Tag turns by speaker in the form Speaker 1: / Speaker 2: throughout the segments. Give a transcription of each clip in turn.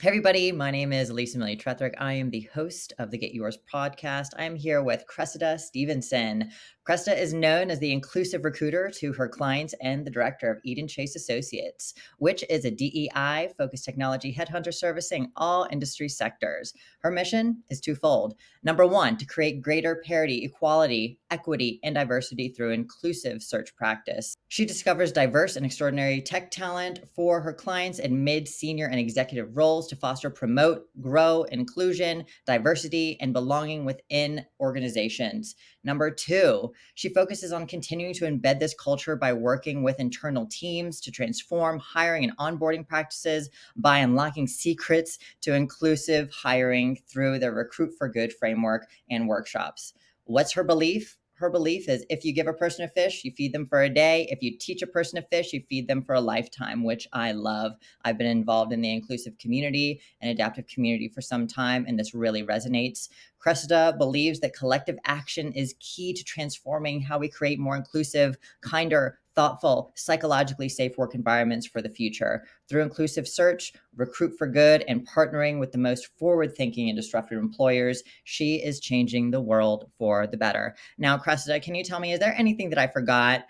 Speaker 1: Hey everybody, my name is Ellyse Amelia Trethric. I am the host of the Get Yours podcast. I am here with Cressida Stephenson. Cressida is known as the inclusive recruiter to her clients and the director of EdenChase Associates, which is a DEI focused technology headhunter servicing all industry sectors. Her mission is twofold. Number one, to create greater parity, equality, equity, and diversity through inclusive search practice. She discovers diverse and extraordinary tech talent for her clients in mid, senior, and executive roles to foster, promote, grow inclusion, diversity, and belonging within organizations. Number two, she focuses on continuing to embed this culture by working with internal teams to transform hiring and onboarding practices by unlocking secrets to inclusive hiring through the Recruit for Good framework and workshops. What's her belief? Her belief is if you give a person a fish, you feed them for a day. If you teach a person to fish, you feed them for a lifetime, which I love. I've been involved in the inclusive community and adaptive community for some time, and this really resonates. Cressida believes that collective action is key to transforming how we create more inclusive, kinder, thoughtful, psychologically safe work environments for the future. Through inclusive search, Recruit for Good, and partnering with the most forward thinking and disruptive employers, she is changing the world for the better. Now, Cressida, can you tell me, is there anything that I forgot?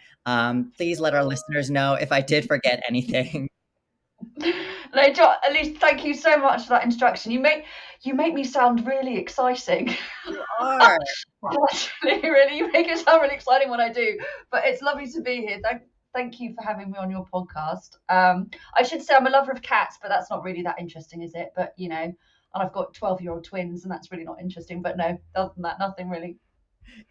Speaker 1: Please let our listeners know if I did forget anything.
Speaker 2: No, at least thank you so much for that introduction. You make me sound really exciting.
Speaker 1: You are.
Speaker 2: Actually, really, you make it sound really exciting when I do. But it's lovely to be here. Thank you for having me on your podcast. I should say I'm a lover of cats, but that's not really that interesting, is it? But and I've got 12-year-old twins, and that's really not interesting. But no, other than that, nothing really.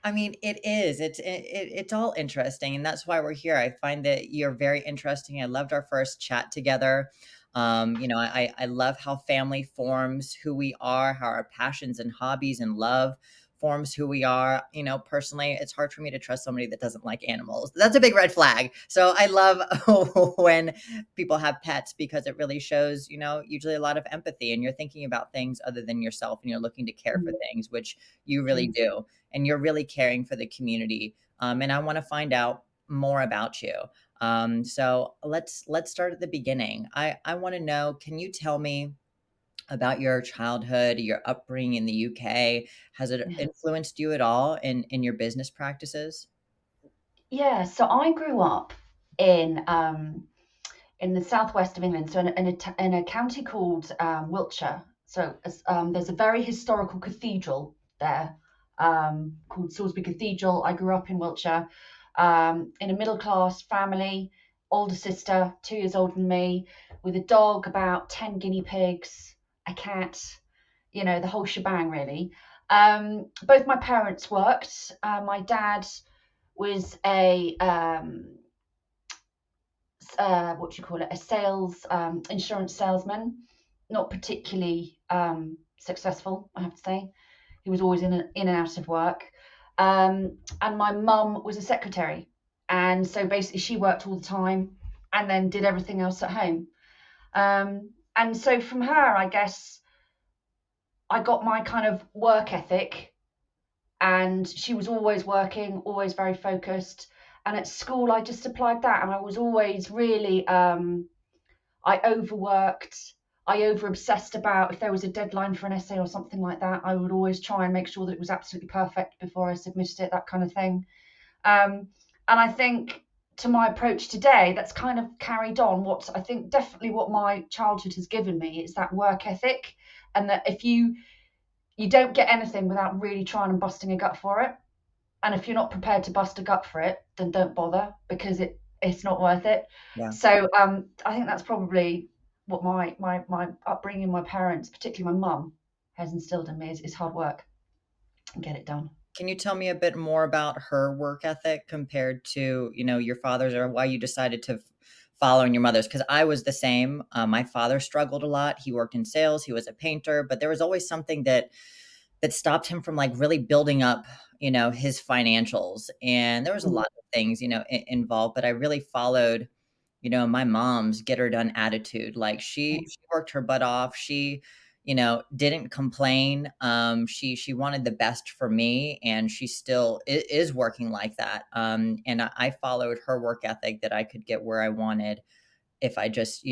Speaker 1: I mean, it is. It's all interesting, and that's why we're here. I find that you're very interesting. I loved our first chat together. I love how family forms who we are, how our passions and hobbies and love forms who we are. Personally, it's hard for me to trust somebody that doesn't like animals. That's a big red flag. So I love when people have pets because it really shows, usually a lot of empathy and you're thinking about things other than yourself and you're looking to care for things, which you really do, and you're really caring for the community. And I want to find out more about you. So let's start at the beginning. I want to know, can you tell me about your childhood, your upbringing in the UK? Has it influenced you at all in your business practices?
Speaker 2: Yeah, so I grew up in in the southwest of England, so in a county called Wiltshire. So there's a very historical cathedral there called Salisbury Cathedral. I grew up in Wiltshire in a middle class family, older sister, 2 years older than me, with a dog, about 10 guinea pigs, a cat, the whole shebang, really. Both my parents worked. My dad was a what do you call it, a sales insurance salesman, not particularly successful, I have to say. He was always in and out of work. And my mum was a secretary, and so basically she worked all the time and then did everything else at home. And so from her, I guess I got my kind of work ethic, and she was always working, always very focused. And at school, I just applied that, and I was always really, I overworked, I over obsessed about if there was a deadline for an essay or something like that. I would always try and make sure that it was absolutely perfect before I submitted it, that kind of thing. And I think to my approach today, that's kind of carried on what I think definitely what my childhood has given me is that work ethic, and that if you don't get anything without really trying and busting a gut for it. And if you're not prepared to bust a gut for it, then don't bother, because it's not worth it.
Speaker 1: Yeah.
Speaker 2: So I think that's probably what my upbringing, my parents, particularly my mum, has instilled in me is hard work and get it done.
Speaker 1: Can you tell me a bit more about her work ethic compared to, your father's, or why you decided to follow in your mother's? Because I was the same. My father struggled a lot. He worked in sales. He was a painter, but there was always something that stopped him from like really building up, his financials. And there was a
Speaker 2: Mm.
Speaker 1: lot of things, involved, but I really followed, my mom's get her done attitude. Like she worked her butt off. She, didn't complain. She wanted the best for me, and she still is working like that. And I followed her work ethic that I could get where I wanted. if I just,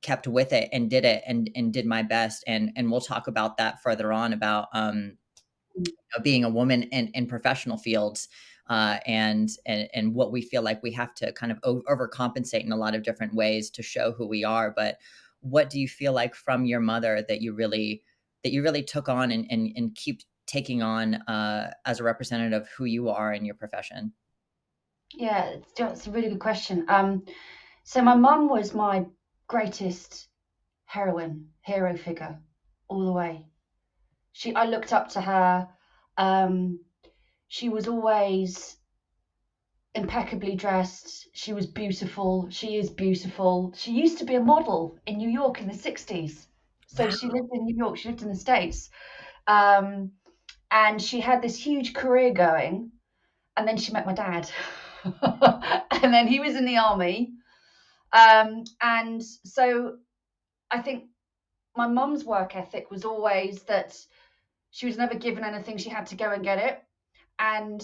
Speaker 1: kept with it and did it and did my best. And we'll talk about that further on about being a woman in professional fields, and what we feel like we have to kind of overcompensate in a lot of different ways to show who we are. But what do you feel like from your mother that you really took on and keep taking on as a representative of who you are in your profession?
Speaker 2: Yeah, it's a really good question. So my mum was my greatest hero figure, all the way. I looked up to her. Um, she was always impeccably dressed. She was beautiful. She is beautiful. She used to be a model in New York in the 60s. So she
Speaker 1: Wow.
Speaker 2: lived in New York, she lived in the States. Um, and she had this huge career going. And then she met my dad. And then he was in the army. And so I think my mum's work ethic was always that she was never given anything, she had to go and get it. And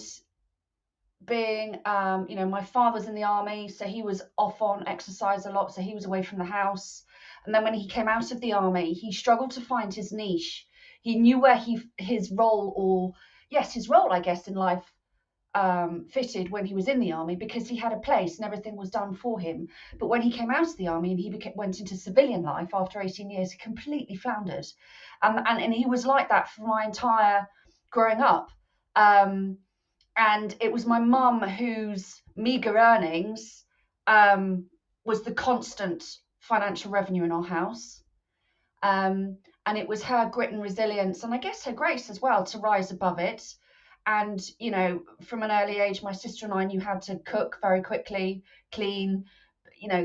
Speaker 2: being, my father's in the army, so he was off on exercise a lot, so he was away from the house. And then when he came out of the army, he struggled to find his niche. He knew where his role, or yes, his role, I guess, in life fitted when he was in the army, because he had a place and everything was done for him. But when he came out of the army and went into civilian life after 18 years, he completely floundered. And he was like that for my entire growing up. And it was my mum whose meager earnings was the constant financial revenue in our house. And it was her grit and resilience, and I guess her grace as well, to rise above it. And from an early age, my sister and I knew how to cook very quickly, clean,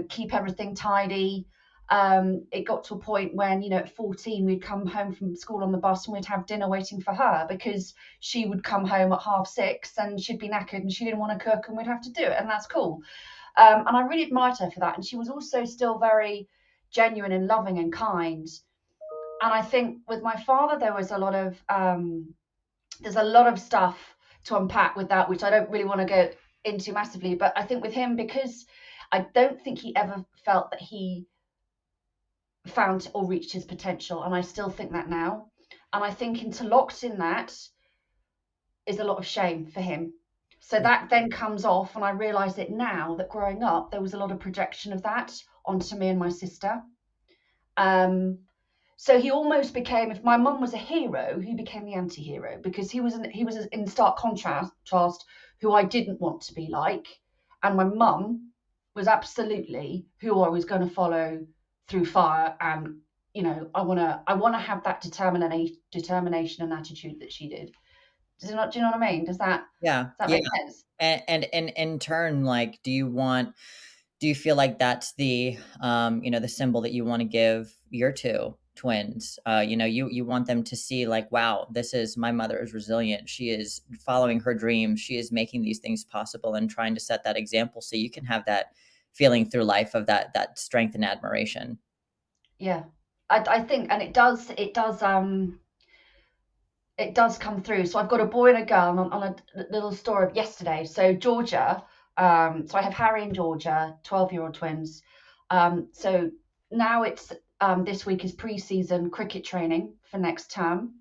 Speaker 2: keep everything tidy. It got to a point when, at 14, we'd come home from school on the bus and we'd have dinner waiting for her, because she would come home at 6:30 and she'd be knackered and she didn't want to cook, and we'd have to do it, and that's cool. And I really admired her for that. And she was also still very genuine and loving and kind. And I think with my father, there's a lot of stuff to unpack with that, which I don't really want to go into massively. But I think with him, because I don't think he ever felt that he found or reached his potential, and I still think that now. And I think interlocked in that is a lot of shame for him. So that then comes off, and I realise it now, that growing up there was a lot of projection of that onto me and my sister. So he almost became, if my mum was a hero, he became the anti-hero, because he was in stark contrast who I didn't want to be like, and my mum was absolutely who I was going to follow through fire. And I want to have that determination and attitude that she did. Do you know what I mean? Does that
Speaker 1: Yeah, yeah.
Speaker 2: make sense?
Speaker 1: And in turn, like, do you feel like that's the symbol that you want to give your two twins? You want them to see, like, wow, this is my mother is resilient. She is following her dreams. She is making these things possible and trying to set that example, so you can have that feeling through life of that strength and admiration.
Speaker 2: Yeah, I think, and it does come through. So I've got a boy and a girl on a little story of yesterday. So Georgia, so I have Harry and Georgia, 12-year-old twins. So now it's this week is pre-season cricket training for next term.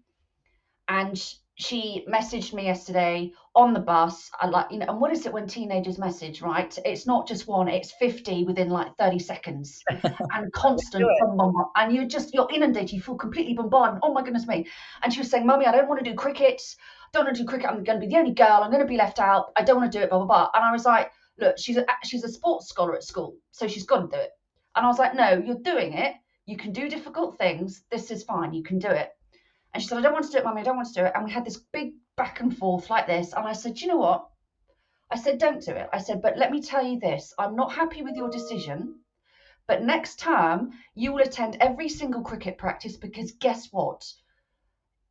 Speaker 2: And she messaged me yesterday on the bus. I like, and what is it when teenagers message, right? It's not just one, it's 50 within like 30 seconds, and
Speaker 1: Do
Speaker 2: constant
Speaker 1: it.
Speaker 2: bombardment. And you're inundated, you feel completely bombarded. Oh my goodness me. And she was saying, Mummy, I don't want to do cricket. I don't want to do cricket. I'm going to be the only girl. I'm going to be left out. I don't want to do it, blah, blah, blah. And I was like, look, she's a sports scholar at school, so she's got to do it. And I was like, no, you're doing it. You can do difficult things. This is fine. You can do it. And she said, I don't want to do it, Mummy, I don't want to do it. And we had this big back and forth like this. And I said, you know what? I said, don't do it. I said, but let me tell you this. I'm not happy with your decision. But next term, you will attend every single cricket practice, because guess what?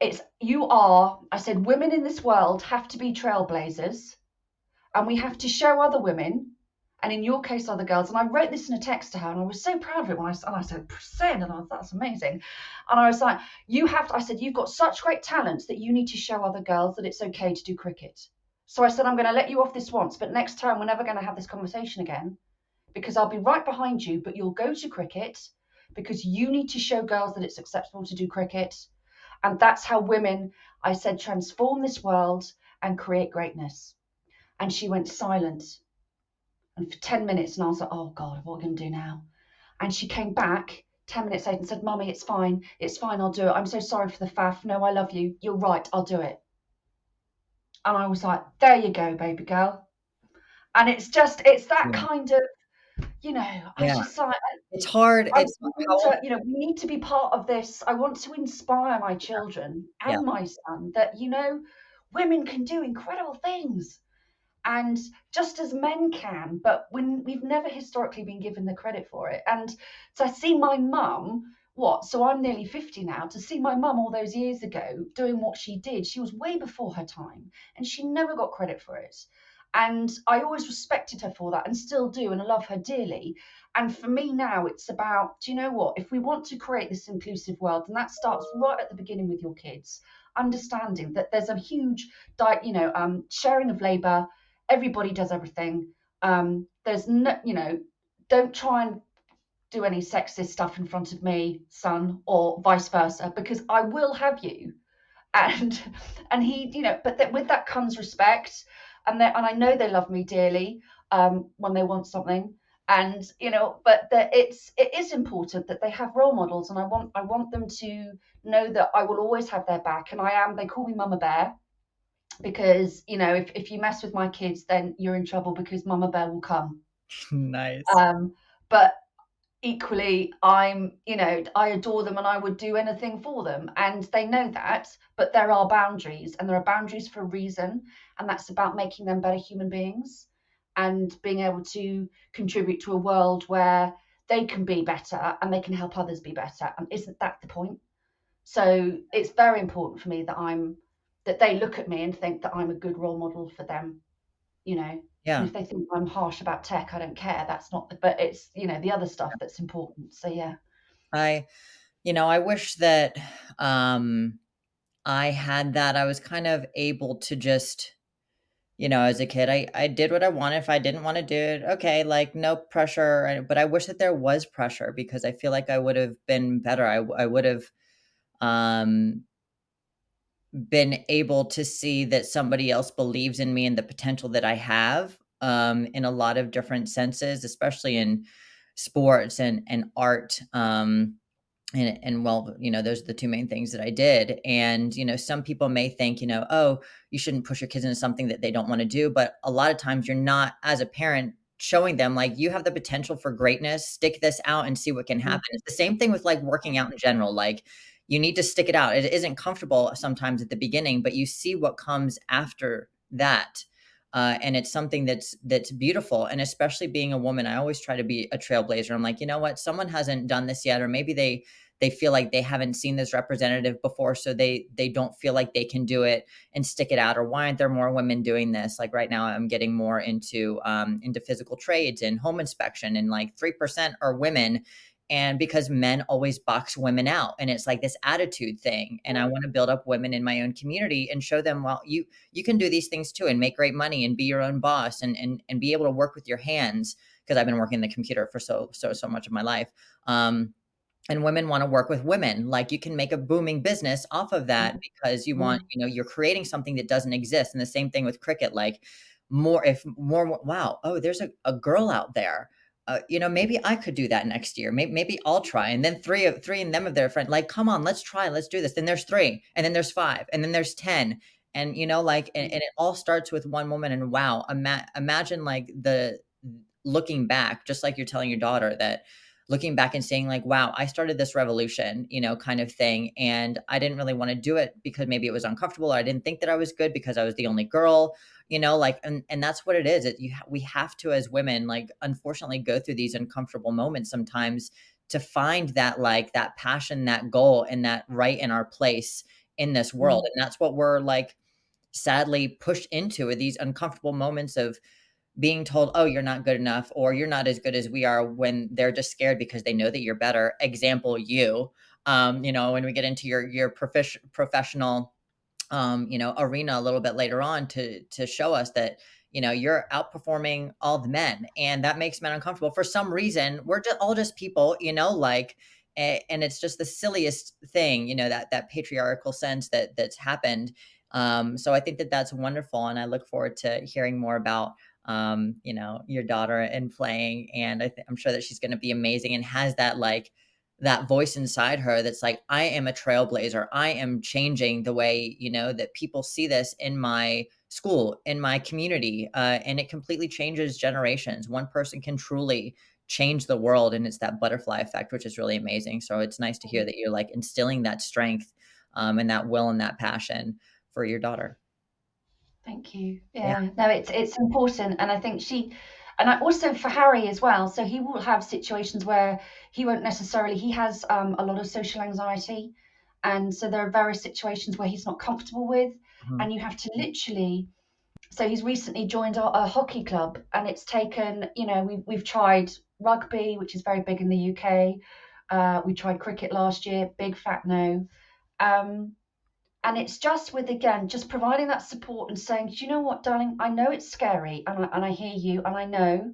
Speaker 2: I said, women in this world have to be trailblazers, and we have to show other women, and in your case, other girls. And I wrote this in a text to her, and I was so proud of it when I said, send, and I thought, that's amazing. And I was like, I said, you've got such great talents that you need to show other girls that it's okay to do cricket. So I said, I'm going to let you off this once, but next time we're never going to have this conversation again, because I'll be right behind you, but you'll go to cricket because you need to show girls that it's acceptable to do cricket. And that's how women, I said, transform this world and create greatness. And she went silent. And for 10 minutes, and I was like, oh God, what are we going to do now? And she came back 10 minutes later and said, Mummy, it's fine. It's fine. I'll do it. I'm so sorry for the faff. No, I love you. You're right. I'll do it. And I was like, there you go, baby girl. And it's that
Speaker 1: Yeah.
Speaker 2: kind of, I
Speaker 1: Yeah.
Speaker 2: just like,
Speaker 1: It's hard.
Speaker 2: I
Speaker 1: It's
Speaker 2: want
Speaker 1: how old?
Speaker 2: to, we need to be part of this. I want to inspire my children
Speaker 1: Yeah.
Speaker 2: and my son that, women can do incredible things. And just as men can, but when we've never historically been given the credit for it. And to see my mum, so I'm nearly 50 now, to see my mum all those years ago doing what she did, she was way before her time and she never got credit for it. And I always respected her for that and still do, and I love her dearly. And for me now, it's about, do you know what? If we want to create this inclusive world, and that starts right at the beginning with your kids, understanding that there's a huge, sharing of labour. Everybody does everything. There's no, don't try and do any sexist stuff in front of me, son, or vice versa, because I will have you. And he, but with that comes respect, and I know they love me dearly when they want something. And but it is important that they have role models, and I want them to know that I will always have their back. And they call me Mama Bear, because if you mess with my kids, then you're in trouble because Mama Bear will come.
Speaker 1: Nice.
Speaker 2: But equally, I adore them and I would do anything for them, and they know that. But there are boundaries, and there are boundaries for a reason, and that's about making them better human beings and being able to contribute to a world where they can be better and they can help others be better. And isn't that the point? So it's very important for me that they look at me and think that I'm a good role model for them, you know. And
Speaker 1: Yeah.
Speaker 2: if they think I'm harsh about tech, I don't care. That's not, but it's, the other stuff that's important. So yeah.
Speaker 1: I, I wish that, I had that. I was kind of able to just, as a kid, I did what I wanted. If I didn't want to do it, okay, like no pressure. But I wish that there was pressure because I feel like I would have been better. I would have, um, been able to see that somebody else believes in me and the potential that I have, in a lot of different senses, especially in sports and art. And well, those are the two main things that I did. And, some people may think, oh, you shouldn't push your kids into something that they don't want to do. But a lot of times you're not, as a parent, showing them like you have the potential for greatness, stick this out and see what can
Speaker 2: Mm.
Speaker 1: happen. It's the same thing with like working out in general. Like you need to stick it out. It isn't comfortable sometimes at the beginning, but you see what comes after that. And it's something that's beautiful. And especially being a woman, I always try to be a trailblazer. I'm like, you know what? Someone hasn't done this yet, or maybe they feel like they haven't seen this representative before, so they don't feel like they can do it and stick it out. Or why aren't there more women doing this? Like right now I'm getting more into physical trades and home inspection, and like 3% are women. And because men always box women out, and it's like this attitude thing, and I want to build up women in my own community and show them, well, you can do these things too and make great money and be your own boss, and be able to work with your hands, because I've been working the computer for so much of my life. And women want to work with women. Like you can make a booming business off of that
Speaker 2: Mm.
Speaker 1: because
Speaker 2: Mm.
Speaker 1: you're creating something that doesn't exist. And the same thing with cricket, like if more, wow, oh, there's a girl out there. Maybe I could do that next year. Maybe I'll try. And then three and them of their friends, like, come on, let's try, let's do this. Then there's three, and then there's five, and then there's 10. And and it all starts with one woman. And wow, imagine like the looking back, just like you're telling your daughter that, looking back and saying like, wow, I started this revolution, kind of thing. And I didn't really want to do it because maybe it was uncomfortable. Or I didn't think that I was good because I was the only girl, like, and that's what it is. We have to, as women, like, unfortunately go through these uncomfortable moments sometimes to find that, like, that passion, that goal, and that right in our place in this world.
Speaker 2: Mm.
Speaker 1: And that's what we're like sadly pushed into, are these uncomfortable moments of being told, "Oh, you're not good enough," or "You're not as good as we are," when they're just scared because they know that you're better. Example, you. When we get into your professional arena a little bit later on, to show us that, you're outperforming all the men, and that makes men uncomfortable for some reason. We're just all just people, like, and it's just the silliest thing, that patriarchal sense that's happened. So I think that that's wonderful, and I look forward to hearing more about your daughter and playing. And I'm sure that she's going to be amazing and has that that voice inside her that's like, I am a trailblazer. I am changing the way, that people see this in my school, in my community. And it completely changes generations. One person can truly change the world. And it's that butterfly effect, which is really amazing. So it's nice to hear that you're like instilling that strength and that will and that passion for your daughter.
Speaker 2: Thank you.
Speaker 1: Yeah.
Speaker 2: Yeah, no, it's important, and I think and I also for Harry as well. So he will have situations where he won't necessarily. He has a lot of social anxiety, and so there are various situations where he's not comfortable with,
Speaker 1: Mhm.
Speaker 2: and you have to literally. So he's recently joined a hockey club, and it's taken. We've tried rugby, which is very big in the UK. We tried cricket last year, big fat no. Um, and it's just with, again, just providing that support and saying, do you know what, darling, I know it's scary, and I hear you, and I know,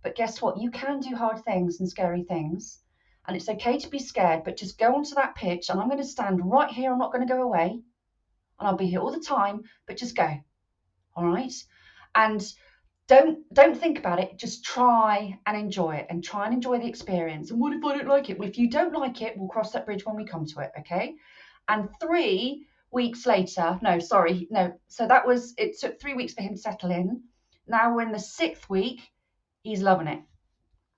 Speaker 2: but guess what, you can do hard things and scary things, and it's okay to be scared, but just go onto that pitch, and I'm going to stand right here, I'm not going to go away, and I'll be here all the time, but just go. All right. And don't think about it, just try and enjoy it, and try and enjoy the experience. And what if I don't like it? Well, if you don't like it, we'll cross that bridge when we come to it. Okay. And 3 weeks later, no, sorry, no. So it took 3 weeks for him to settle in. Now we're in the 6th week. He's loving it,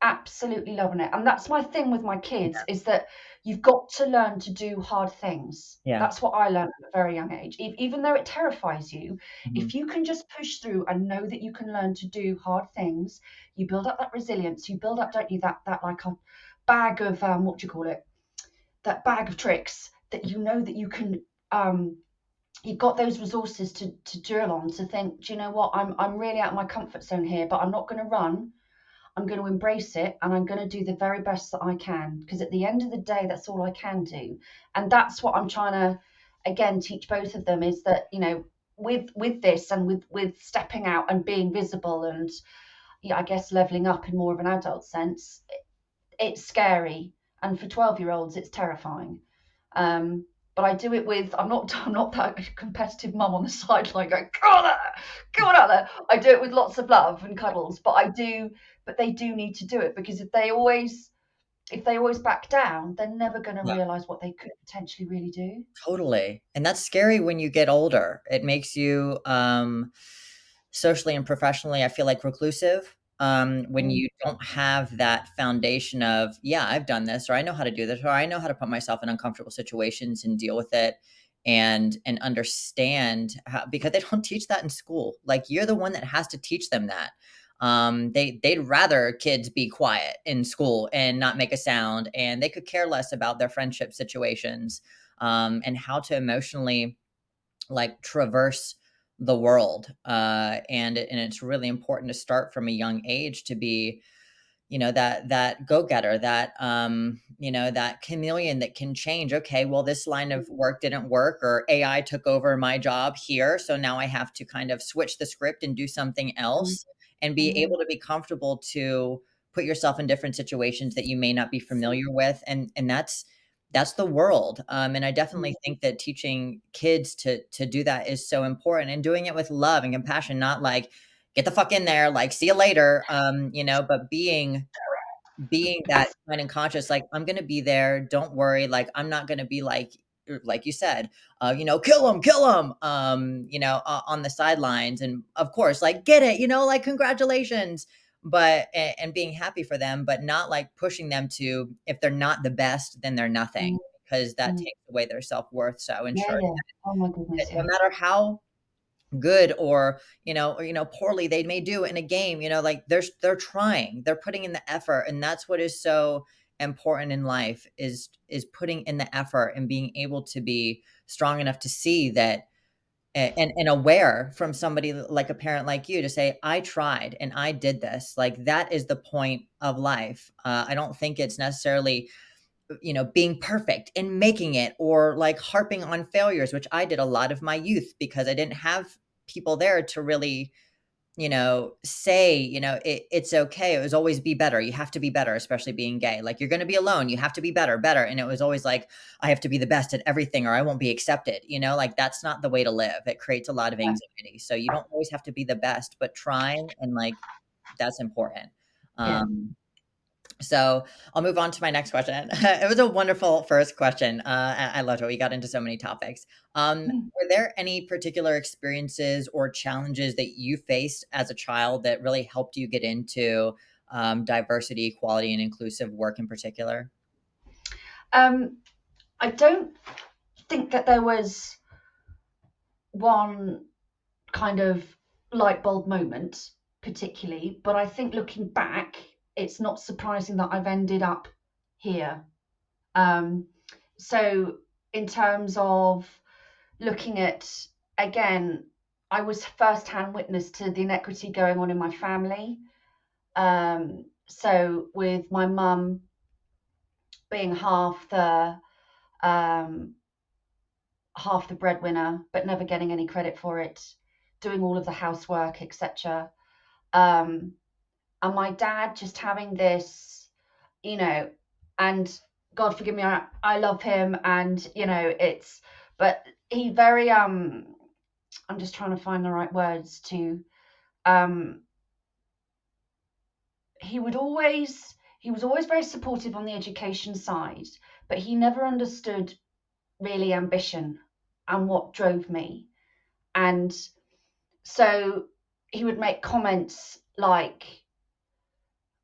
Speaker 2: absolutely loving it. And that's my thing with my kids, is that you've got to learn to do hard things.
Speaker 1: Yeah.
Speaker 2: That's what I learned at a very young age. Even though it terrifies you,
Speaker 1: Mhm.
Speaker 2: if you can just push through and know that you can learn to do hard things, you build up that resilience. You build up, don't you, that like a bag of what do you call it, that bag of tricks that you know that you can, you've got those resources to drill on, to think, do you know what, I'm really out of my comfort zone here, but I'm not going to run. I'm going to embrace it, and I'm going to do the very best that I can, because at the end of the day, that's all I can do. And that's what I'm trying to, again, teach both of them, is that, with this, and with stepping out and being visible, and yeah, I guess leveling up in more of an adult sense, it's scary. And for 12-year-olds, it's terrifying. But I do it with, I'm not that competitive mum on the sideline going, go on there, go on out there. I do it with lots of love and cuddles, but they do need to do it, because if they always back down, they're never going to realize what they could potentially really do.
Speaker 1: Totally. And that's scary when you get older. It makes you socially and professionally, I feel like, reclusive. When
Speaker 2: Mm,
Speaker 1: you don't have that foundation of, yeah, I've done this, or I know how to do this, or I know how to put myself in uncomfortable situations and deal with it and understand how, because they don't teach that in school. Like, you're the one that has to teach them that. They'd rather kids be quiet in school and not make a sound, and they could care less about their friendship situations, and how to emotionally like traverse the world. And it's really important to start from a young age to be, that go-getter, that that chameleon that can change. Okay, well, this line of work didn't work, or AI took over my job here, so now I have to kind of switch the script and do something
Speaker 2: mm,
Speaker 1: else, and be
Speaker 2: mm,
Speaker 1: able to be comfortable to put yourself in different situations that you may not be familiar with. And that's the world. And I definitely
Speaker 2: mm,
Speaker 1: think that teaching kids to do that is so important, and doing it with love and compassion, not like, get the fuck in there, like, see you later, but being that kind and conscious, like, I'm gonna be there, don't worry, like, I'm not gonna be like you said, kill him, on the sidelines, and of course, like, get it, like, congratulations, but and being happy for them, but not like pushing them to, if they're not the best, then they're nothing,
Speaker 2: mm,
Speaker 1: because that
Speaker 2: mm.
Speaker 1: takes away their self-worth. So
Speaker 2: Yeah,
Speaker 1: ensure
Speaker 2: yeah. Oh my
Speaker 1: that
Speaker 2: goodness,
Speaker 1: no
Speaker 2: yeah.
Speaker 1: matter how good or poorly they may do in a game, like, they're trying, they're putting in the effort, and that's what is so important in life, is putting in the effort and being able to be strong enough to see that, and aware from somebody like a parent like you, to say, I tried and I did this. Like, that is the point of life. I don't think it's necessarily, being perfect and making it, or like harping on failures, which I did a lot of my youth because I didn't have people there to really say, it's okay. It was always be better. You have to be better, especially being gay. Like, you're going to be alone. You have to be better, better. And it was always like, I have to be the best at everything or I won't be accepted. Like, that's not the way to live. It creates a lot of
Speaker 2: Yeah.
Speaker 1: anxiety. So you don't always have to be the best, but trying, and like, that's important.
Speaker 2: Yeah.
Speaker 1: So I'll move on to my next question. It was a wonderful first question. I loved it. We got into so many topics.
Speaker 2: Mm.
Speaker 1: Were there any particular experiences or challenges that you faced as a child that really helped you get into diversity, equality, and inclusive work in particular?
Speaker 2: Um, I don't think that there was one kind of light bulb moment particularly, but I think looking back, it's not surprising that I've ended up here. Um, so in terms of looking at, again, I was first-hand witness to the inequity going on in my family. So with my mum being um, half the breadwinner, but never getting any credit for it, doing all of the housework, etc. Um, and my dad just having this, you know, and God forgive me, I love him, and but he very I'm just trying to find the right words to um he was always very supportive on the education side, but he never understood really ambition and what drove me. And so he would make comments like,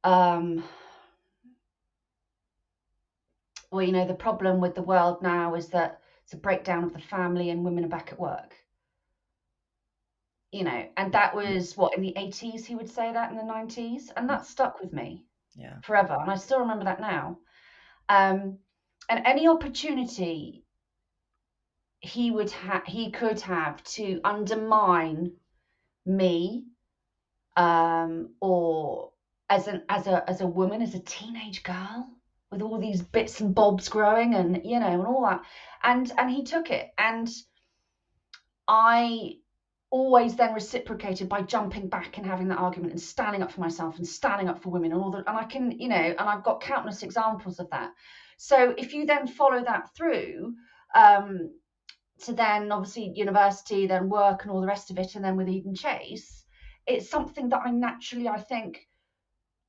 Speaker 2: um, well, the problem with the world now is that it's a breakdown of the family and women are back at work. And that was what, in the 80s he would say that, in the 90s, and that stuck with me
Speaker 1: Yeah.
Speaker 2: forever. And I still remember that now. And any opportunity he could have to undermine me, or as a woman, as a teenage girl, with all these bits and bobs growing, and all that, and he took it, and I always then reciprocated by jumping back and having that argument and standing up for myself and standing up for women and all that. And I can, and I've got countless examples of that. So if you then follow that through, to then obviously university, then work and all the rest of it, and then with EdenChase, it's something that I naturally, I think,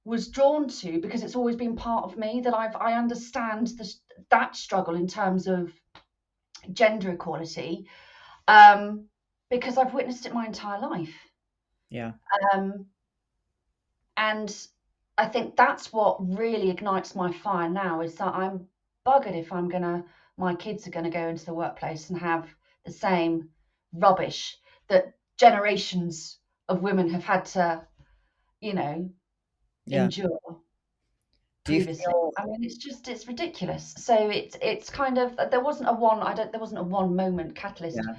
Speaker 2: was drawn to, because it's always been part of me, that I understand that struggle in terms of gender equality, because I've witnessed it my entire life.
Speaker 1: Yeah.
Speaker 2: Um, and I think that's what really ignites my fire now, is that I'm buggered if my kids are gonna go into the workplace and have the same rubbish that generations of women have had to, you know,
Speaker 1: Yeah.
Speaker 2: endure
Speaker 1: Do you
Speaker 2: previously.
Speaker 1: feel,
Speaker 2: I mean, it's ridiculous. So it's kind of, there wasn't a one I don't there wasn't a one moment catalyst
Speaker 1: yeah.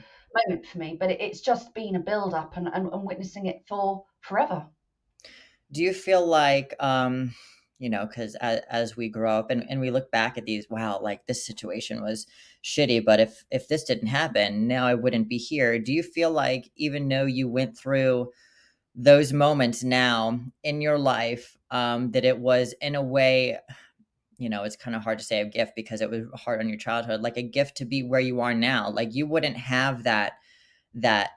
Speaker 2: moment for me, but it's just been a build up, and witnessing it for forever.
Speaker 1: Do you feel like, because as we grow up and we look back at these, wow, like this situation was shitty, but if this didn't happen, now I wouldn't be here. Do you feel like, even though you went through those moments now in your life, that it was in a way, it's kind of hard to say a gift because it was hard on your childhood, like a gift to be where you are now? Like, you wouldn't have that that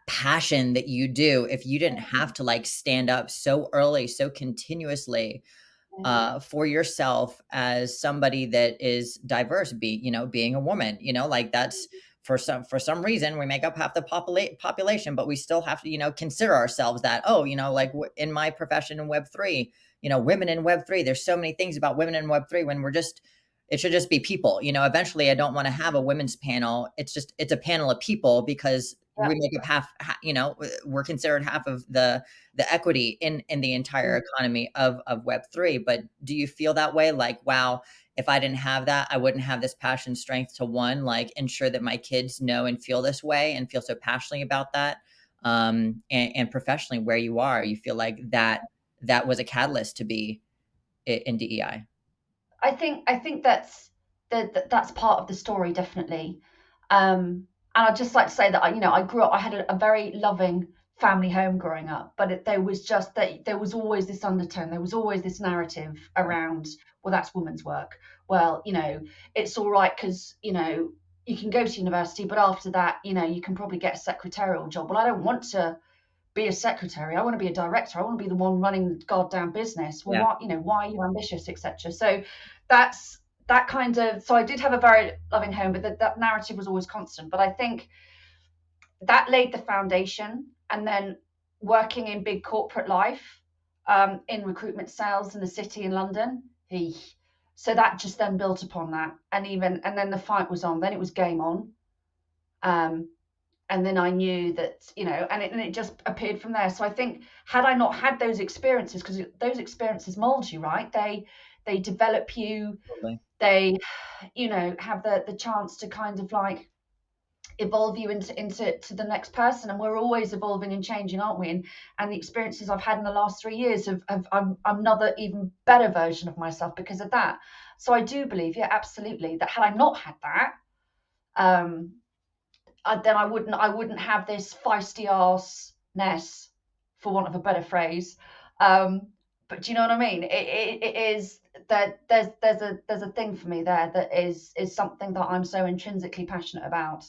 Speaker 1: passion that you do if you didn't have to like stand up so early, so continuously, for yourself as somebody that is diverse, being a woman, like that's, for some reason we make up half the population, but we still have to, consider ourselves that, oh, like in my profession in Web3, women in Web3, there's so many things about women in Web3 when it should just be people. Eventually I don't want to have a women's panel. It's a panel of people, because
Speaker 2: Yeah.
Speaker 1: we make up we're considered half of the equity in the entire economy of Web3. But do you feel that way? Like, wow, if I didn't have that, I wouldn't have this passion, strength to, one, like ensure that my kids know and feel this way and feel so passionately about that. And professionally, where you are, you feel like that was a catalyst to be in DEI.
Speaker 2: I think that's part of the story, definitely. Um, And I'd just like to say that I grew up. I had a very loving family home growing up, but there was just that there was always this undertone. There was always this narrative around, well, that's women's work. Well, it's all right because you can go to university, but after that, you can probably get a secretarial job. Well, I don't want to be a secretary. I want to be a director. I want to be the one running the goddamn business. Well,
Speaker 1: Yeah,
Speaker 2: why are you ambitious, etc. So that's that kind of. So I did have a very loving home, but that narrative was always constant. But I think that laid the foundation, and then working in big corporate life, in recruitment sales in the city in London. So that just then built upon that, and then the fight was on. Then it was game on. Um, and then I knew that, and it just appeared from there. So I think, had I not had those experiences, because those experiences mold you, right? They develop you.
Speaker 1: totally.
Speaker 2: They, have the chance to kind of like evolve you into to the next person. And we're always evolving and changing, aren't we? And the experiences I've had in the last 3 years I'm another even better version of myself because of that. So I do believe, yeah, absolutely, that had I not had that, um then I wouldn't have this feisty arseness, for want of a better phrase. But do you know what I mean? It is that there's a thing for me there that is something that I'm so intrinsically passionate about.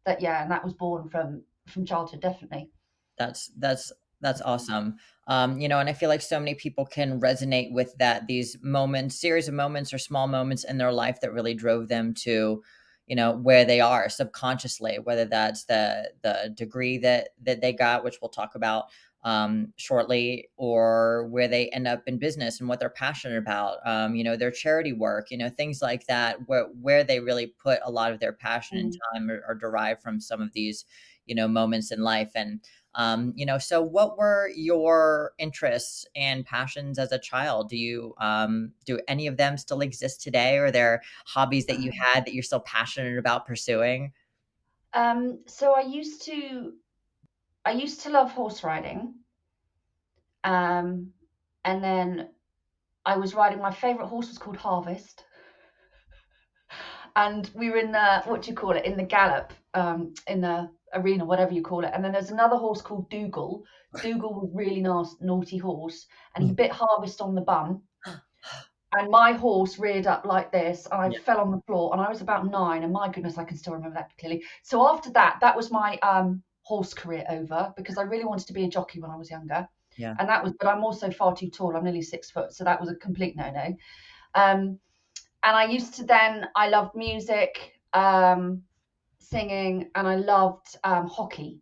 Speaker 2: That, yeah, and that was born from childhood, definitely.
Speaker 1: That's awesome. And I feel like so many people can resonate with that, these moments, series of moments or small moments in their life that really drove them to, where they are subconsciously, whether that's the degree that they got, which we'll talk about shortly, or where they end up in business and what they're passionate about, their charity work, things like that, where they really put a lot of their passion and
Speaker 2: Mm.
Speaker 1: time are derived from some of these, moments in life. And so what were your interests and passions as a child? Do any of them still exist today? Or are there hobbies that you had that you're still passionate about pursuing?
Speaker 2: So I used to love horse riding. And then I was riding, my favorite horse was called Harvest. And we were in the, what do you call it, in the gallop, in the arena, whatever you call it. And then there's another horse called Dougal. Dougal was really naughty horse, and he
Speaker 1: Mm.
Speaker 2: bit Harvest on the bum. And my horse reared up like this, and I
Speaker 1: Yeah,
Speaker 2: fell on the floor. And I was about 9, and my goodness, I can still remember that clearly. So after that, that was my horse career over, because I really wanted to be a jockey when I was younger.
Speaker 1: yeah.
Speaker 2: And that was, but I'm also far too tall. I'm nearly 6 foot, so that was a complete no-no. Um, and I loved music, singing, and I loved hockey.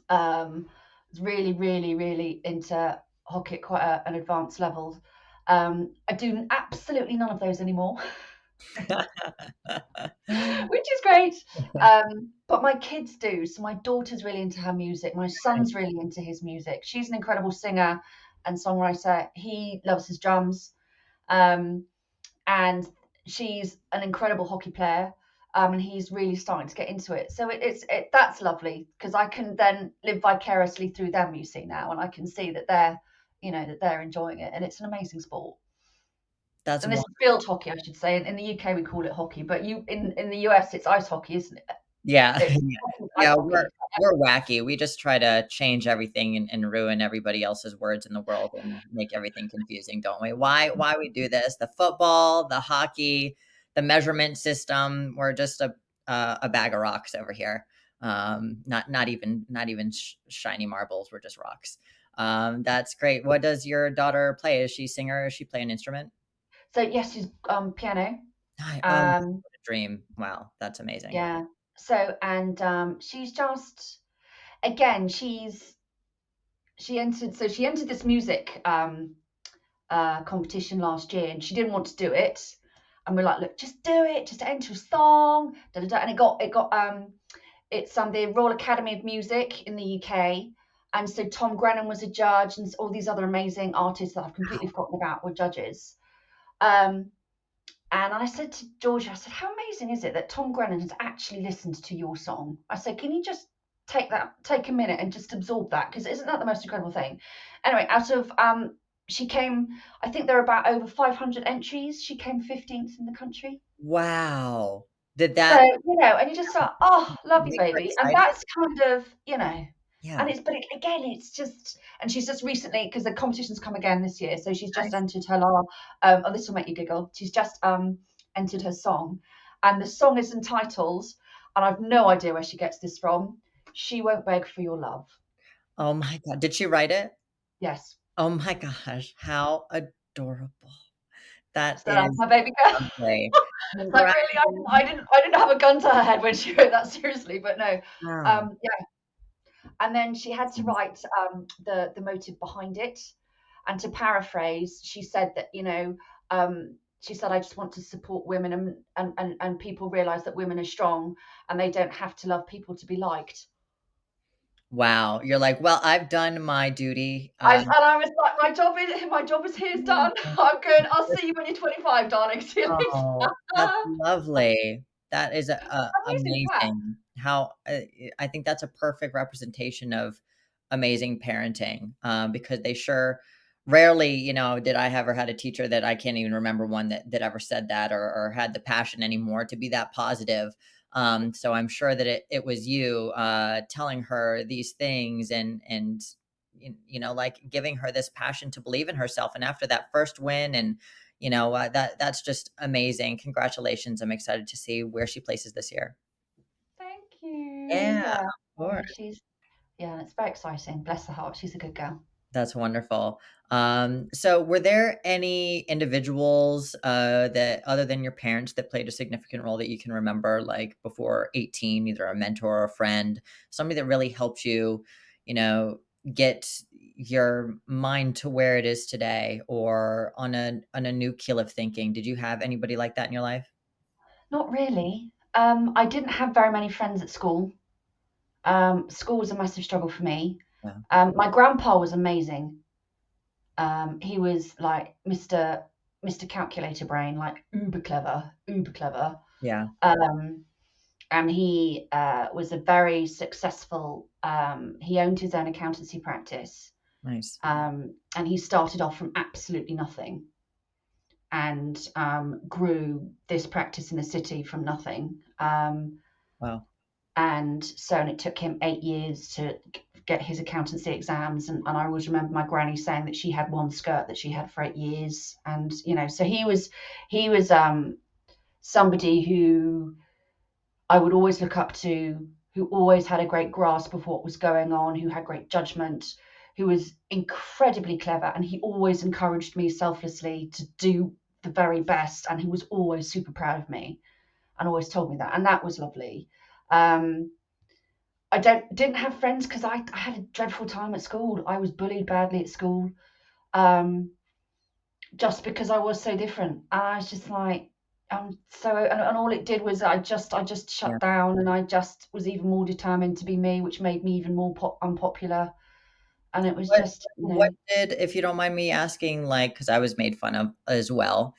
Speaker 2: Was really, really, really into hockey at quite an advanced level. I do absolutely none of those anymore, which is great. But my kids do. So my daughter's really into her music. My son's really into his music. She's an incredible singer and songwriter. He loves his drums. Um, and she's an incredible hockey player. And he's really starting to get into it. So that's lovely, because I can then live vicariously through them, you see, now, and I can see that they're enjoying it, and it's an amazing sport.
Speaker 1: That's
Speaker 2: And this
Speaker 1: one.
Speaker 2: is field hockey, I should say. In the UK, we call it hockey, but in the US, it's ice hockey, isn't it?
Speaker 1: Yeah.
Speaker 2: It's ice
Speaker 1: Yeah,
Speaker 2: hockey.
Speaker 1: we're wacky. We just try to change everything and ruin everybody else's words in the world and make everything confusing, don't we? Why we do this? The football, the hockey, the measurement system, we're just a bag of rocks over here. Not even shiny marbles, we're just rocks. That's great. What does your daughter play? Is she a singer? Does she play an instrument?
Speaker 2: So yes, she's piano.
Speaker 1: Oh, what
Speaker 2: Um,
Speaker 1: a dream. Wow, that's amazing.
Speaker 2: yeah. So, and she's just, again, she entered this music competition last year, and she didn't want to do it. And we're like, look, just do it, just enter a song, da, da, da. And it's the Royal Academy of Music in the UK. And so Tom Grennan was a judge, and all these other amazing artists that I've completely forgotten about were judges. Um, and I said to Georgia, I said, how amazing is it that Tom Grennan has actually listened to your song? I said, can you just take a minute and just absorb that? Because isn't that the most incredible thing? Anyway, she came, I think there are about over 500 entries. She came 15th in the country.
Speaker 1: Wow. Did
Speaker 2: So,
Speaker 1: that
Speaker 2: and you just thought, "Oh, love you,
Speaker 1: make her
Speaker 2: baby." And
Speaker 1: excited?
Speaker 2: that's kind of, and
Speaker 1: Yeah,
Speaker 2: it's, but again, it's just, and she's just recently, because the competition's come again this year, so she's just
Speaker 1: nice.
Speaker 2: entered her oh, this will make you giggle. She's just entered her song, and the song is entitled, and I've no idea where she gets this from, "She Won't Beg for Your Love."
Speaker 1: Oh my god, did she write it?
Speaker 2: Yes.
Speaker 1: Oh my gosh, how adorable. That
Speaker 2: So that's
Speaker 1: is
Speaker 2: my baby girl.
Speaker 1: lovely.
Speaker 2: Like, really,
Speaker 1: Congratulations.
Speaker 2: I didn't have a gun to her head when she wrote that, seriously, but no.
Speaker 1: Wow.
Speaker 2: Yeah, and then she had
Speaker 1: That's
Speaker 2: to
Speaker 1: amazing.
Speaker 2: write the motive behind it. And to paraphrase, she said that, she said, "I just want to support women, and people realize that women are strong and they don't have to love people to be liked."
Speaker 1: Wow, you're like, "Well, I've done my duty."
Speaker 2: I was like, my job is here, is done. I'm good. I'll see you when you're 25, darling. See you later.
Speaker 1: Oh, that's lovely. That is
Speaker 2: Amazing, yeah.
Speaker 1: amazing. How I think that's a perfect representation of amazing parenting, because they sure rarely, did I ever had a teacher that I can't even remember one that ever said that or had the passion anymore to be that positive. So I'm sure that it was you telling her these things and like giving her this passion to believe in herself. And after that first win and that's just amazing. Congratulations. I'm excited to see where she places this year.
Speaker 2: Thank you.
Speaker 1: Yeah,
Speaker 2: Yeah.
Speaker 1: of course.
Speaker 2: Yeah, it's very exciting. Bless her heart. She's a good girl.
Speaker 1: That's wonderful. So were there any individuals, that other than your parents that played a significant role that you can remember, like before 18, either a mentor or a friend, somebody that really helped you, you know, get your mind to where it is today or on a new keel of thinking? Did you have anybody like that in your life?
Speaker 2: Not really. I didn't have very many friends at school. School was a massive struggle for me.
Speaker 1: Yeah.
Speaker 2: My grandpa was amazing. He was like Mr. Calculator Brain, like uber clever, uber clever.
Speaker 1: Yeah.
Speaker 2: Um, and he was a very successful. He owned his own accountancy practice,
Speaker 1: Nice.
Speaker 2: and he started off from absolutely nothing and grew this practice in the city from nothing.
Speaker 1: Wow.
Speaker 2: And so, and it took him 8 years to get his accountancy exams. And I always remember my granny saying that she had one skirt that she had for 8 years. And, so he was somebody who I would always look up to, who always had a great grasp of what was going on, who had great judgment, who was incredibly clever. And he always encouraged me selflessly to do the very best. And he was always super proud of me and always told me that. And that was lovely. Um, I didn't have friends because I had a dreadful time at school. I was bullied badly at school, um, just because I was so different. And I was just like, and all it did was I just
Speaker 1: Yeah.
Speaker 2: shut down, and I just was even more determined to be me, which made me even more unpopular. And it was
Speaker 1: What
Speaker 2: just,
Speaker 1: what did if you don't mind me asking, like, because I was made fun of as well.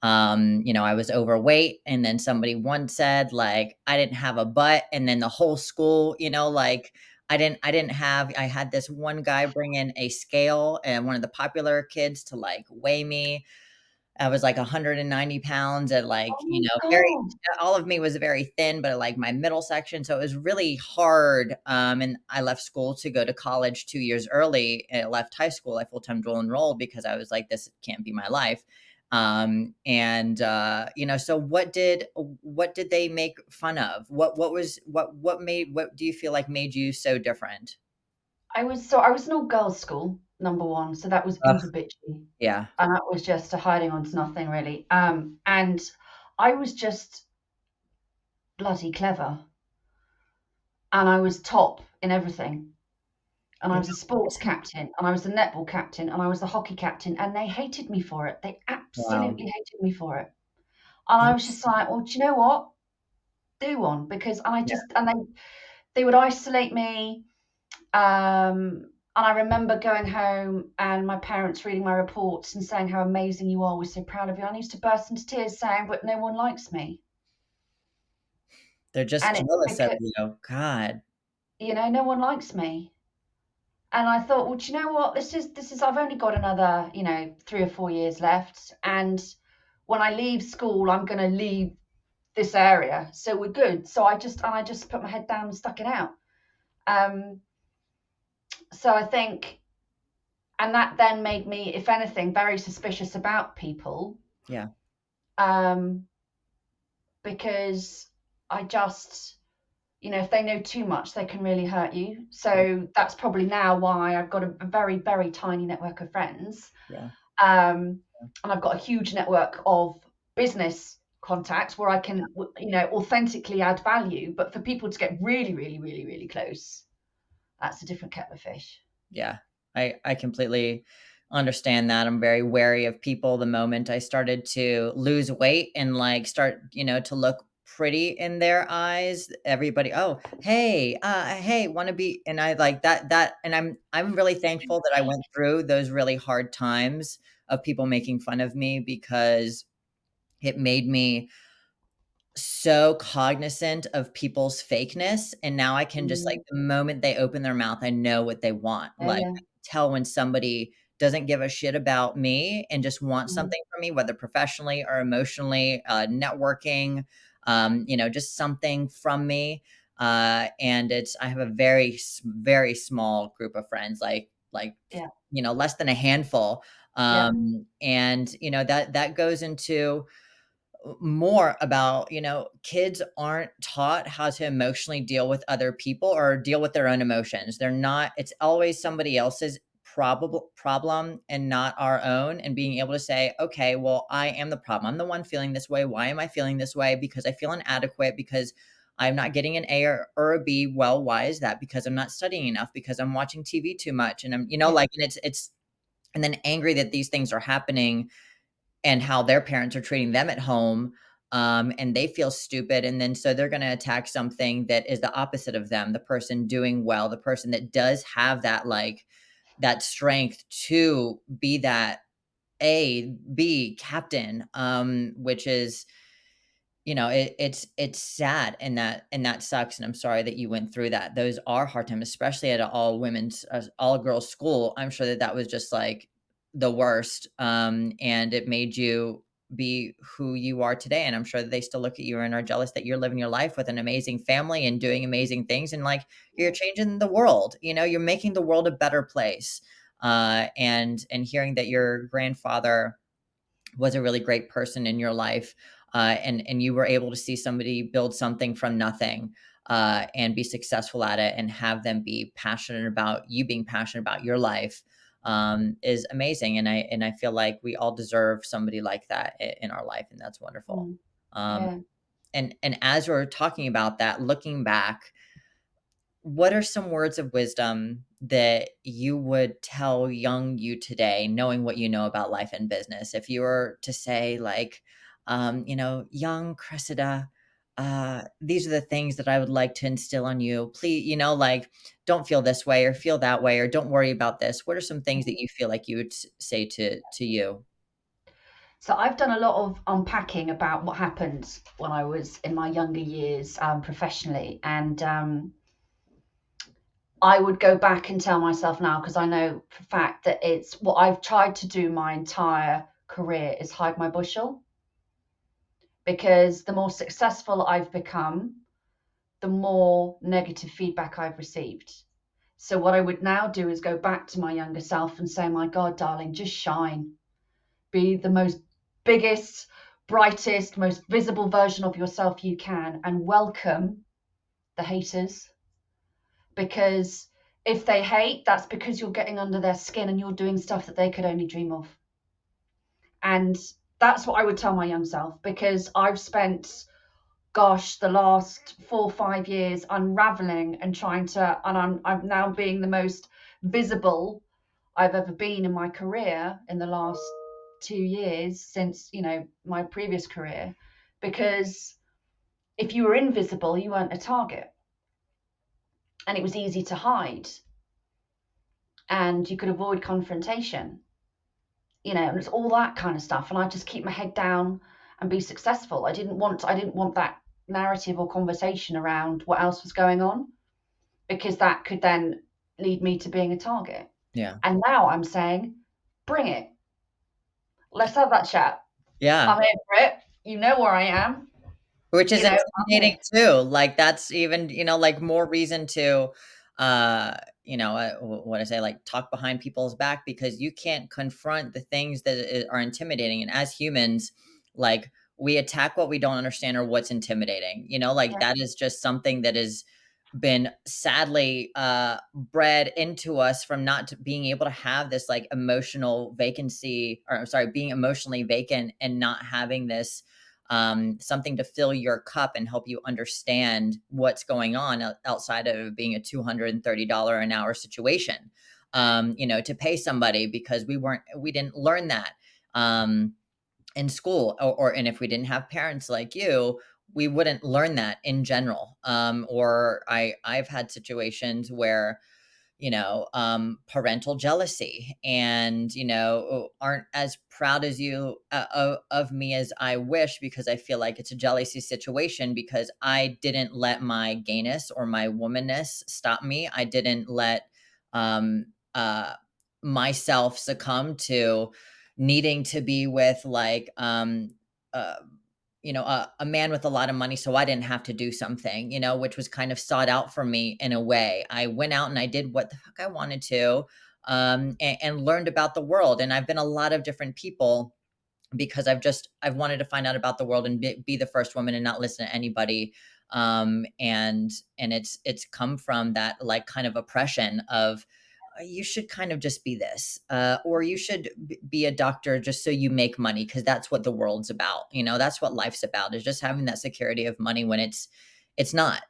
Speaker 1: I was overweight, and then somebody once said, like, I didn't have a butt, and then the whole school, like, I had this one guy bring in a scale and one of the popular kids to, like, weigh me. I was like 190 pounds and like,
Speaker 2: oh my
Speaker 1: very
Speaker 2: God.
Speaker 1: all of me was very thin, but like my middle section. So it was really hard. And I left school to go to college 2 years early. And I left high school. I full-time dual enrolled because I was like, this can't be my life. So what did they make fun of? What do you feel like made you so different?
Speaker 2: I was in all girls school, number one, so that was
Speaker 1: Ugh,
Speaker 2: uber bitchy,
Speaker 1: yeah.
Speaker 2: and that was just a hiding onto nothing, really. And I was just bloody clever, and I was top in everything. And I
Speaker 1: You
Speaker 2: was a sports
Speaker 1: know,
Speaker 2: captain, and I was the netball captain, and I was the hockey captain, and they hated me for it. They
Speaker 1: wow.
Speaker 2: absolutely hated me for it. And I was just like, well, do you know what? Do one, because and I
Speaker 1: Yeah.
Speaker 2: just and they would isolate me. And I remember going home and my parents reading my reports and saying how amazing you are, we're so proud of you. I used to burst into tears saying, but no one likes me.
Speaker 1: They're just
Speaker 2: And it's
Speaker 1: jealous of
Speaker 2: because,
Speaker 1: you. God.
Speaker 2: no one likes me. And I thought, well, do you know what? This is I've only got another, 3 or 4 years left. And when I leave school, I'm gonna leave this area, so we're good. So I just put my head down and stuck it out. So I think, and that then made me, if anything, very suspicious about people.
Speaker 1: Yeah.
Speaker 2: Um, because I just, if they know too much, they can really hurt you.
Speaker 1: Yeah.
Speaker 2: So that's probably now why I've got a very, very tiny network of friends.
Speaker 1: Yeah.
Speaker 2: And I've got a huge network of business contacts where I can, authentically add value. But for people to get really, really, really, really close, that's a different kettle of fish.
Speaker 1: Yeah. I completely understand that. I'm very wary of people the moment I started to lose weight and like start, to look pretty in their eyes. Everybody, oh, hey, want to be, and I like that and I'm really thankful that I went through those really hard times of people making fun of me, because it made me so cognizant of people's fakeness, and now I can just, like,
Speaker 2: Mm,
Speaker 1: the moment they open their mouth, I know what they want.
Speaker 2: yeah,
Speaker 1: Like,
Speaker 2: yeah.
Speaker 1: I can tell when somebody doesn't give a shit about me and just wants
Speaker 2: Mm,
Speaker 1: something from me, whether professionally or emotionally, networking, just something from me. And I have a very small group of friends, like,
Speaker 2: yeah,
Speaker 1: less than a handful.
Speaker 2: yeah,
Speaker 1: And, that goes into more about, kids aren't taught how to emotionally deal with other people or deal with their own emotions. They're not, it's always somebody else's probable problem and not our own. And being able to say, okay, well, I am the problem. I'm the one feeling this way. Why am I feeling this way? Because I feel inadequate, because I'm not getting an A or a B. Well, why is that? Because I'm not studying enough, because I'm watching TV too much. And I'm,
Speaker 2: yeah,
Speaker 1: like, and it's, and then angry that these things are happening and how their parents are treating them at home. And they feel stupid. And then so they're going to attack something that is the opposite of them, the person doing well, the person that does have that, like, that strength to be that A, B captain, which is, it's sad, and that sucks, and I'm sorry that you went through that. Those are hard times, especially at an all girls school. I'm sure that that was just like the worst, and it made you be who you are today. And I'm sure that they still look at you and are jealous that you're living your life with an amazing family and doing amazing things, and like you're changing the world. You're making the world a better place. And hearing that your grandfather was a really great person in your life, and you were able to see somebody build something from nothing, and be successful at it, and have them be passionate about you being passionate about your life, is amazing. And I feel like we all deserve somebody like that in our life, and that's wonderful.
Speaker 2: mm,
Speaker 1: Um,
Speaker 2: yeah.
Speaker 1: and as we're talking about that, looking back, what are some words of wisdom that you would tell young you today, knowing what you know about life and business? If you were to say, like, young Cressida, these are the things that I would like to instill on you. Please, like, don't feel this way or feel that way, or don't worry about this. What are some things that you feel like you would say to you?
Speaker 2: So I've done a lot of unpacking about what happened when I was in my younger years, professionally, and I would go back and tell myself now, because I know for a fact that it's what I've tried to do my entire career is hide my bushel. Because the more successful I've become, the more negative feedback I've received. So what I would now do is go back to my younger self and say, my God, darling, just shine. Be the most biggest, brightest, most visible version of yourself you can, and welcome the haters. Because if they hate, that's because you're getting under their skin and you're doing stuff that they could only dream of. And that's what I would tell my young self, because I've spent, gosh, the last 4 or 5 years unraveling and trying to, and I'm now being the most visible I've ever been in my career in the last 2 years since, my previous career. Because if you were invisible, you weren't a target, and it was easy to hide, and you could avoid confrontation, and it's all that kind of stuff. And I just keep my head down and be successful. I didn't want that narrative or conversation around what else was going on, because that could then lead me to being a target.
Speaker 1: Yeah.
Speaker 2: And now I'm saying, bring it. Let's have that chat.
Speaker 1: Yeah.
Speaker 2: I'm here for it. You know where I am.
Speaker 1: Which is
Speaker 2: You know,
Speaker 1: intimidating too. Like that's even, like more reason to, uh, what I say, like talk behind people's back because you can't confront the things that are intimidating. And as humans, like we attack what we don't understand or what's intimidating. Like
Speaker 2: yeah,
Speaker 1: that is just something that has been sadly bred into us from not being able to have this like emotional vacancy, or I'm sorry, being emotionally vacant and not having this something to fill your cup and help you understand what's going on outside of being a $230 an hour situation. To pay somebody because we didn't learn that in school, and if we didn't have parents like you, we wouldn't learn that in general. Or I've had situations where parental jealousy and, aren't as proud as you of me as I wish because I feel like it's a jealousy situation because I didn't let my gayness or my womanness stop me. I didn't let um, uh, myself succumb to needing to be with like uh, a man with a lot of money so I didn't have to do something, which was kind of sought out for me in a way. I went out and I did what the fuck I wanted to, and learned about the world. And I've been a lot of different people because I've wanted to find out about the world and be the first woman and not listen to anybody. And it's come from that like kind of oppression of you should kind of just be this, or you should be a doctor just so you make money because that's what the world's about. That's what life's about is just having that security of money when it's not.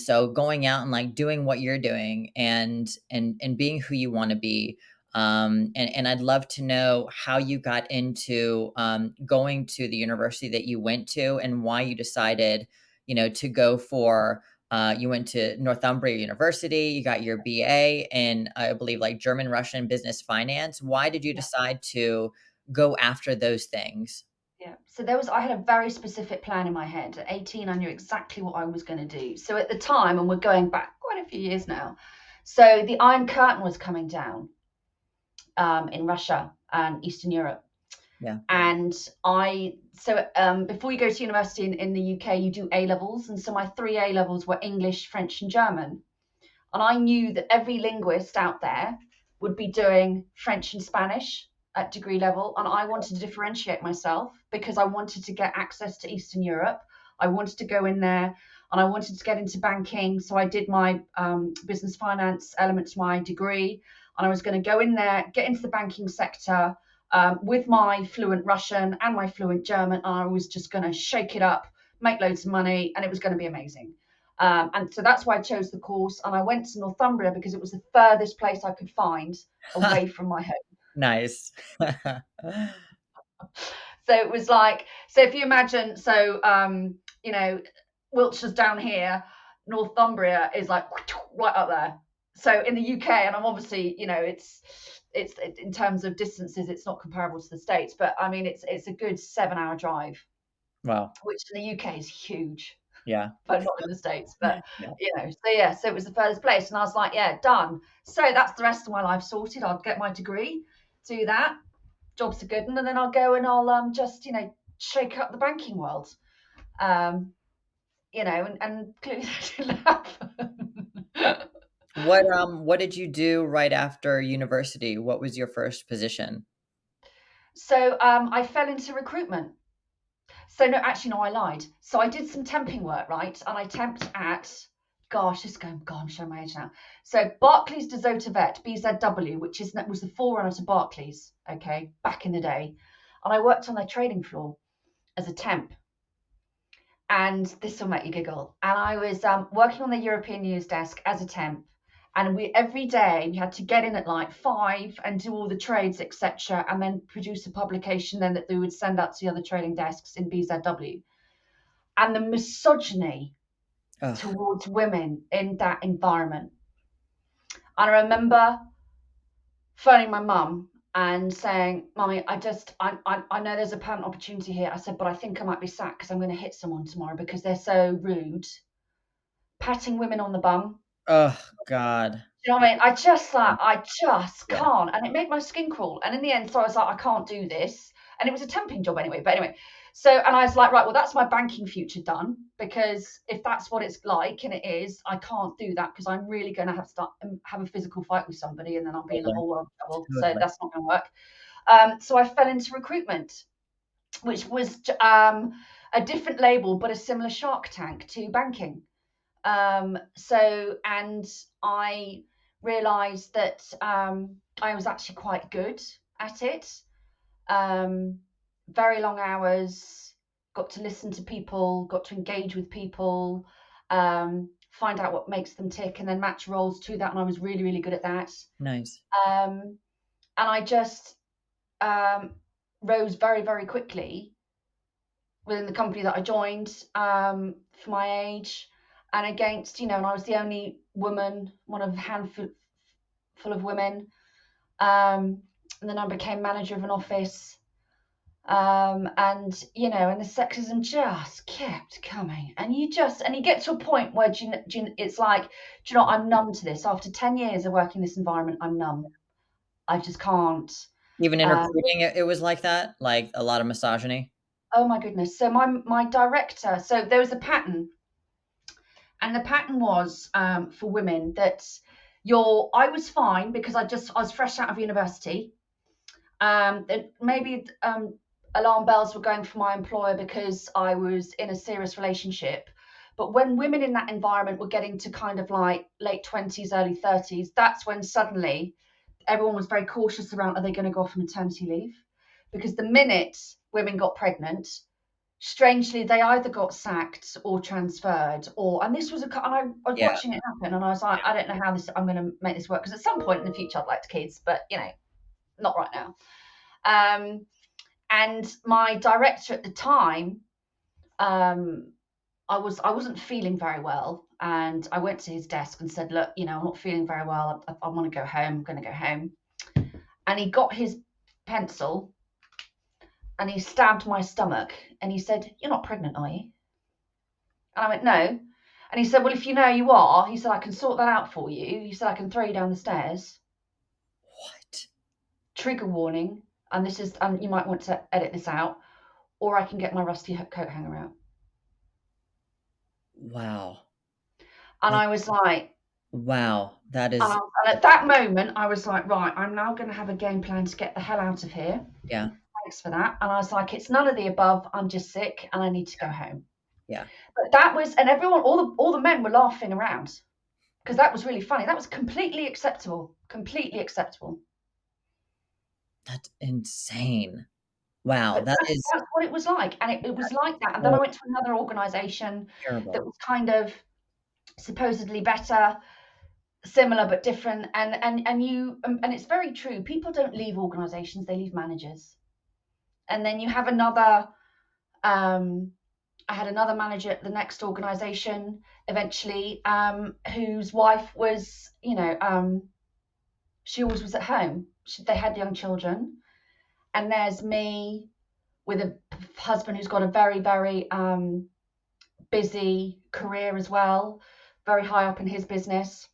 Speaker 1: So going out and like doing what you're doing and being who you want to be. And I'd love to know how you got into going to the university that you went to and why you decided, to go for you went to Northumbria University, you got your BA in, I believe, like German, Russian business finance. Why did you
Speaker 2: yeah,
Speaker 1: decide to go after those things?
Speaker 2: yeah. So I had a very specific plan in my head. At 18, I knew exactly what I was going to do. So at the time, and we're going back quite a few years now, so the Iron Curtain was coming down in Russia and Eastern Europe.
Speaker 1: Yeah.
Speaker 2: And before you go to university in the UK, you do A levels. And so my three A levels were English, French, and German. And I knew that every linguist out there would be doing French and Spanish at degree level. And I wanted to differentiate myself because I wanted to get access to Eastern Europe. I wanted to go in there and I wanted to get into banking. So I did my business finance element to my degree. And I was going to go in there, get into the banking sector with my fluent Russian and my fluent German. And I was just going to shake it up, make loads of money, and it was going to be amazing. And so that's why I chose the course. And I went to Northumbria because it was the furthest place I could find away from my home.
Speaker 1: Nice.
Speaker 2: So it was like, so if you imagine, you know, Wiltshire's down here, Northumbria is like right up there. So in the UK, and I'm obviously, it's in terms of distances, it's not comparable to the States, but I mean, it's a good 7 hour drive,
Speaker 1: Wow.
Speaker 2: which in the UK is huge.
Speaker 1: Yeah.
Speaker 2: But not in the States. But
Speaker 1: Yeah.
Speaker 2: so it was the furthest place. And I was like, yeah, done. So that's the rest of my life sorted. I'll get my degree, do that, jobs are good, and then I'll go and I'll just, shake up the banking world. And clearly that didn't happen.
Speaker 1: What did you do right after university? What was your first position?
Speaker 2: So I fell into recruitment. So no, actually, no, I lied. So I did some temping work, right? And I temped at, gosh, this is going, God, I'm showing my age now. So Barclays de Zoetervet, BZW, was the forerunner to Barclays, okay, back in the day. And I worked on their trading floor as a temp. And this will make you giggle. And I was working on the European news desk as a temp. And every day we had to get in at like 5 and do all the trades, etc., and then produce a publication then that they would send out to the other trading desks in BZW. And the misogyny
Speaker 1: Ugh.
Speaker 2: towards women in that environment. And I remember phoning my mum and saying, "Mummy, I know there's a permanent opportunity here." I said, "But I think I might be sacked because I'm going to hit someone tomorrow because they're so rude, patting women on the bum."
Speaker 1: Oh God.
Speaker 2: You know what I mean? I just
Speaker 1: Yeah.
Speaker 2: can't. And it made my skin crawl. And in the end, so I was like, I can't do this. And it was a temping job anyway. But anyway, So, and I was like, right, well, that's my banking future done, because if that's what it's like, and it is, I can't do that, because I'm really going to have a physical fight with somebody, and then I'll be in a
Speaker 1: Totally.
Speaker 2: whole world of trouble. So
Speaker 1: Totally.
Speaker 2: that's not going to work. So I fell into recruitment, which was a different label, but a similar Shark Tank to banking. And I realized that I was actually quite good at it. Very long hours, got to listen to people, got to engage with people, find out what makes them tick, and then match roles to that. And I was really, really good at that.
Speaker 1: Nice.
Speaker 2: And I just rose very, very quickly within the company that I joined, for my age, and against, and I was the only woman, one of a handful full of women. And then I became manager of an office. And and the sexism just kept coming, and you get to a point where it's like, I'm numb to this. After 10 years of working in this environment, I'm numb. I just can't.
Speaker 1: Even in
Speaker 2: um,
Speaker 1: recruiting, it was like that, like a lot of misogyny.
Speaker 2: oh my goodness. So my director, so there was a pattern, and the pattern was, for women, that I was fine because I was fresh out of university. That maybe alarm bells were going for my employer because I was in a serious relationship. But when women in that environment were getting to kind of like late 20s, early 30s, that's when suddenly everyone was very cautious around, are they going to go off maternity leave? Because the minute women got pregnant, strangely, they either got sacked or transferred, and this was and I was
Speaker 1: Yeah.
Speaker 2: watching it happen, and I was like, I don't know how I'm going to make this work, because at some point in the future I'd like kids, but not right now. And my director at the time, I wasn't feeling very well, and I went to his desk and said, look, I'm not feeling very well. I want to go home. I'm going to go home. And he got his pencil and he stabbed my stomach, and he said, you're not pregnant, are you? And I went, no. And he said, well, if you know you are, he said, I can sort that out for you. He said, I can throw you down the stairs.
Speaker 1: What?
Speaker 2: Trigger warning. And this is, you might want to edit this out, or I can get my rusty coat hanger out.
Speaker 1: Wow.
Speaker 2: And
Speaker 1: That
Speaker 2: I was like,
Speaker 1: wow. That
Speaker 2: and,
Speaker 1: is
Speaker 2: and at that moment, I was like, right, I'm now going to have a game plan to get the hell out of here.
Speaker 1: yeah.
Speaker 2: Thanks for that. And I was like, it's none of the above. I'm just sick and I need to go home.
Speaker 1: Yeah.
Speaker 2: But that was, and everyone, all the men were laughing around, because that was really funny. That was completely acceptable. Completely acceptable.
Speaker 1: That's insane. Wow.
Speaker 2: But
Speaker 1: That is
Speaker 2: that's what it was like. And it was like that. And then I
Speaker 1: so
Speaker 2: went to another organization that
Speaker 1: terrible.
Speaker 2: was kind of supposedly better, similar but different. And it's very true. People don't leave organizations, they leave managers. And then you have another, I had another manager at the next organization eventually, whose wife was, she always was at home. They had young children. And there's me with a husband who's got a very, very busy career as well, very high up in his business.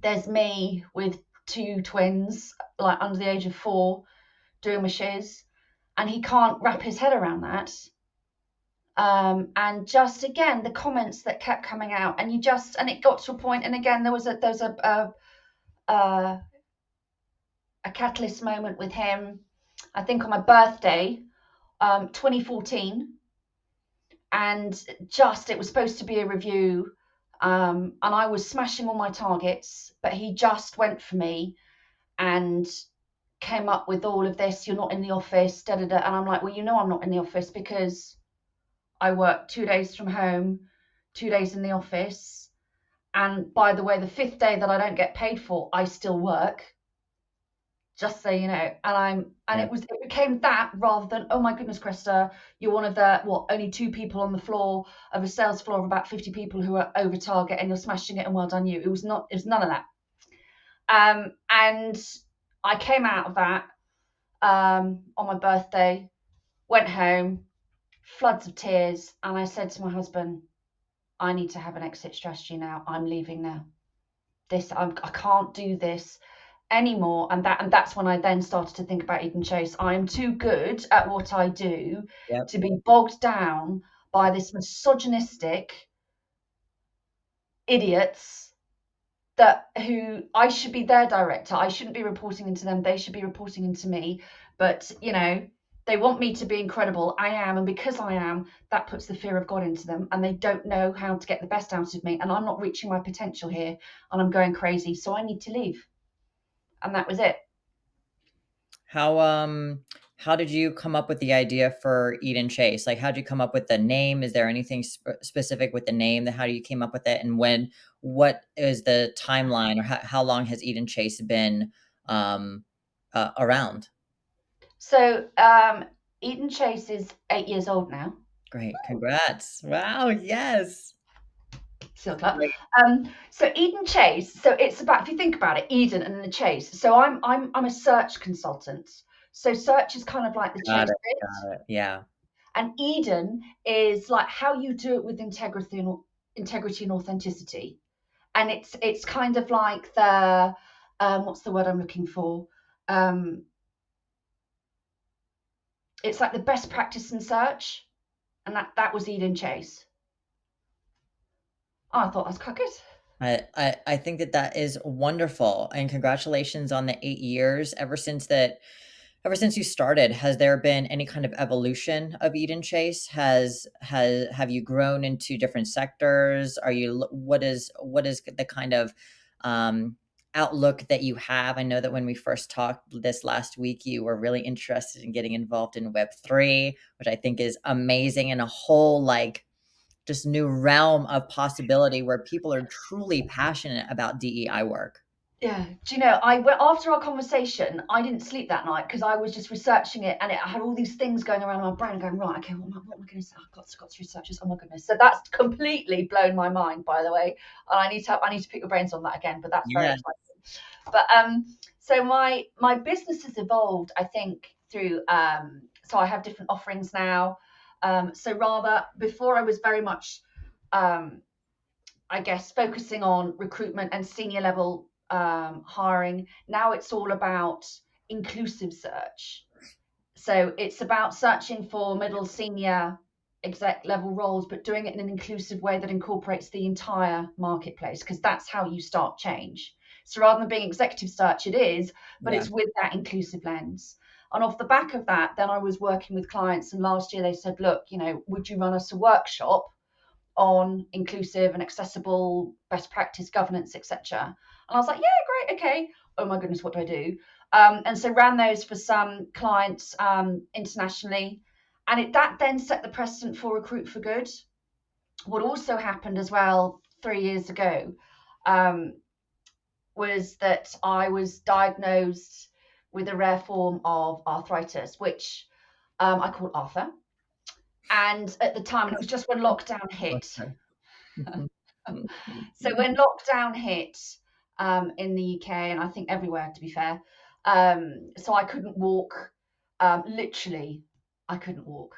Speaker 2: There's me with two twins, like under the age of 4, doing my shiz, and he can't wrap his head around that. And just again, the comments that kept coming out, and it got to a point, and again, there was a catalyst moment with him. I think on my birthday, 2014, and it was supposed to be a review, and I was smashing all my targets, but he just went for me and came up with all of this. You're not in the office, da da da. And I'm like, well, I'm not in the office because I work 2 days from home, 2 days in the office. And by the way, the 5th day that I don't get paid for, I still work. Just so you know. And
Speaker 1: Yeah.
Speaker 2: it became that, rather than, oh my goodness, Cressida, you're one of the only 2 people on the floor of a sales floor of about 50 people who are over target, and you're smashing it, and well done you. It was none of that. And I came out of that on my birthday, went home, floods of tears, and I said to my husband, I need to have an exit strategy now. I'm leaving now. I can't do this. anymore. And that's when I then started to think about EdenChase. I am too good at what I do
Speaker 1: Yep.
Speaker 2: to be bogged down by this misogynistic idiots that who I should be their director. I shouldn't be reporting into them. They should be reporting into me. But they want me to be incredible. I am, and because I am, that puts the fear of God into them, and they don't know how to get the best out of me. And I'm not reaching my potential here, and I'm going crazy. So I need to leave. And that was it.
Speaker 1: How did you come up with the idea for EdenChase? Like, how did you come up with the name? Is there anything specific with the name? That how you came up with it, and what is the timeline, or how long has EdenChase been um, around?
Speaker 2: So EdenChase is 8 years old now.
Speaker 1: Great, congrats! Wow, yes,
Speaker 2: Silk up.
Speaker 1: great,
Speaker 2: So EdenChase. So it's about, if you think about it, Eden and the chase. So I'm a search consultant. So search is kind of like the
Speaker 1: got
Speaker 2: chase
Speaker 1: it,
Speaker 2: bit,
Speaker 1: got it. Yeah,
Speaker 2: and Eden is like how you do it with integrity and authenticity. And it's kind of like the what's the word I'm looking for? It's like the best practice in search, and that was EdenChase. Oh, I thought that's quite good.
Speaker 1: I think that is wonderful, and congratulations on the 8 years. Ever since you started, has there been any kind of evolution of EdenChase? Have you grown into different sectors? Are you what is the kind of um, outlook that you have? I know that when we first talked this last week, you were really interested in getting involved in Web3, which I think is amazing, and a whole like just new realm of possibility where people are truly passionate about DEI work.
Speaker 2: Yeah. Do you know, I went after our conversation, I didn't sleep that night because I was just researching it, and I had all these things going around in my brain going, right, okay, what am I going to say? I've got to research this. Oh my goodness. So that's completely blown my mind, by the way. And I need to pick your brains on that again, but that's very
Speaker 1: Yeah.
Speaker 2: exciting. But so my business has evolved, I think, through so I have different offerings now. So rather before I was very much I guess focusing on recruitment and senior level hiring. Now it's all about inclusive search. So it's about searching for middle, senior, exec level roles, but doing it in an inclusive way that incorporates the entire marketplace, because that's how you start change. So rather than being executive search, it is, but
Speaker 1: Yeah.
Speaker 2: it's with that inclusive lens. And off the back of that, then I was working with clients, and last year they said, look, would you run us a workshop on inclusive and accessible best practice governance, etc. And I was like, yeah, great, okay. Oh my goodness, what do I do? And so ran those for some clients internationally, and that then set the precedent for Recruit for Good. What also happened as well 3 years ago was that I was diagnosed with a rare form of arthritis, which I call Arthur. And at the time, and it was just when lockdown hit.
Speaker 1: Okay.
Speaker 2: So when lockdown hit in the UK, and I think everywhere, to be fair, so I couldn't walk. Literally, I couldn't walk.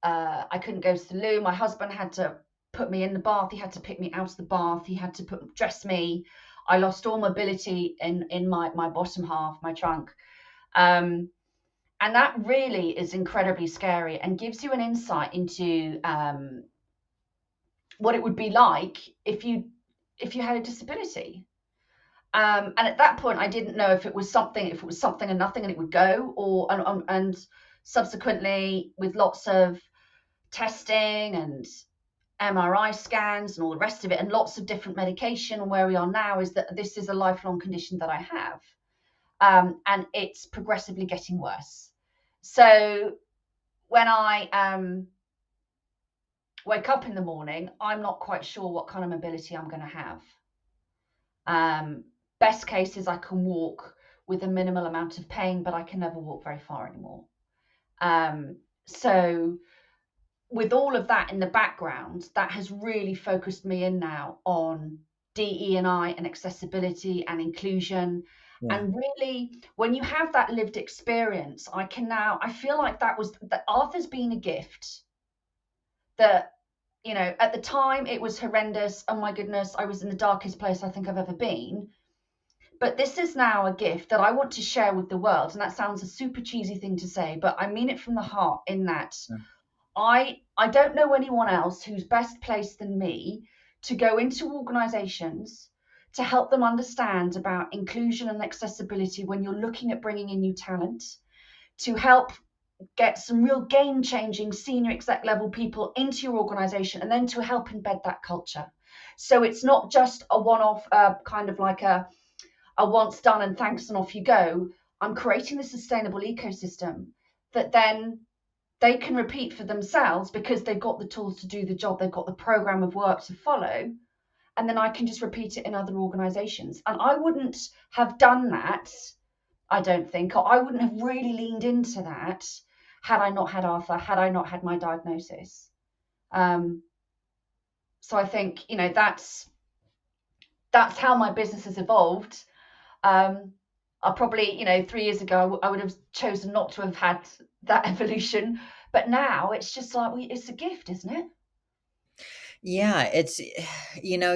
Speaker 2: I couldn't go to the loo. My husband had to put me in the bath. He had to pick me out of the bath. He had to dress me. I lost all mobility in my bottom half, my trunk. And that really is incredibly scary and gives you an insight into what it would be like if you had a disability. And at that point, I didn't know if it was something and nothing, and it would go, or and subsequently with lots of testing and MRI scans and all the rest of it, and lots of different medication. And where we are now is that this is a lifelong condition that I have, and it's progressively getting worse. So when I wake up in the morning, I'm not quite sure what kind of mobility I'm going to have. Best case is I can walk with a minimal amount of pain, but I can never walk very far anymore. So with all of that in the background, that has really focused me in now on DE&I and accessibility and inclusion.
Speaker 1: Yeah.
Speaker 2: And really, when you have that lived experience, I feel like that Arthur's been a gift that, at the time it was horrendous. Oh my goodness, I was in the darkest place I think I've ever been. But this is now a gift that I want to share with the world. And that sounds a super cheesy thing to say, but I mean it from the heart, in that I don't know anyone else who's best placed than me to go into organizations to help them understand about inclusion and accessibility when you're looking at bringing in new talent, to help get some real game changing senior exec level people into your organization, and then to help embed that culture. So it's not just a one off, kind of like a once done and thanks and off you go. I'm creating a sustainable ecosystem that then they can repeat for themselves, because they've got the tools to do the job, they've got the program of work to follow, and then I can just repeat it in other organizations. And I wouldn't have done that, I don't think, or I wouldn't have really leaned into that had I not had Arthur, had I not had my diagnosis. So I think, that's how my business has evolved. I probably, 3 years ago, I would have chosen not to have had that evolution, but now it's just like, it's a gift, isn't it?
Speaker 1: Yeah, it's, you know,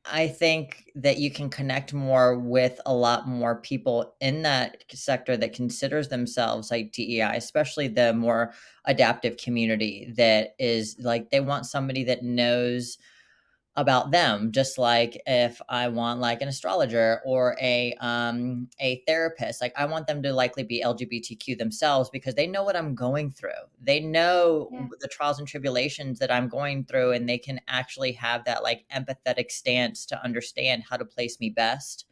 Speaker 1: I think that you can connect more with a lot more people in that sector that considers themselves like DEI, especially the more adaptive community that is like they want somebody that knows about them, just like if I want like an astrologer or a therapist, like I want them to likely be LGBTQ themselves because they know what I'm going through. They know
Speaker 2: Yeah.
Speaker 1: the trials and tribulations that I'm going through, and they can actually have that like empathetic stance to understand how to place me best.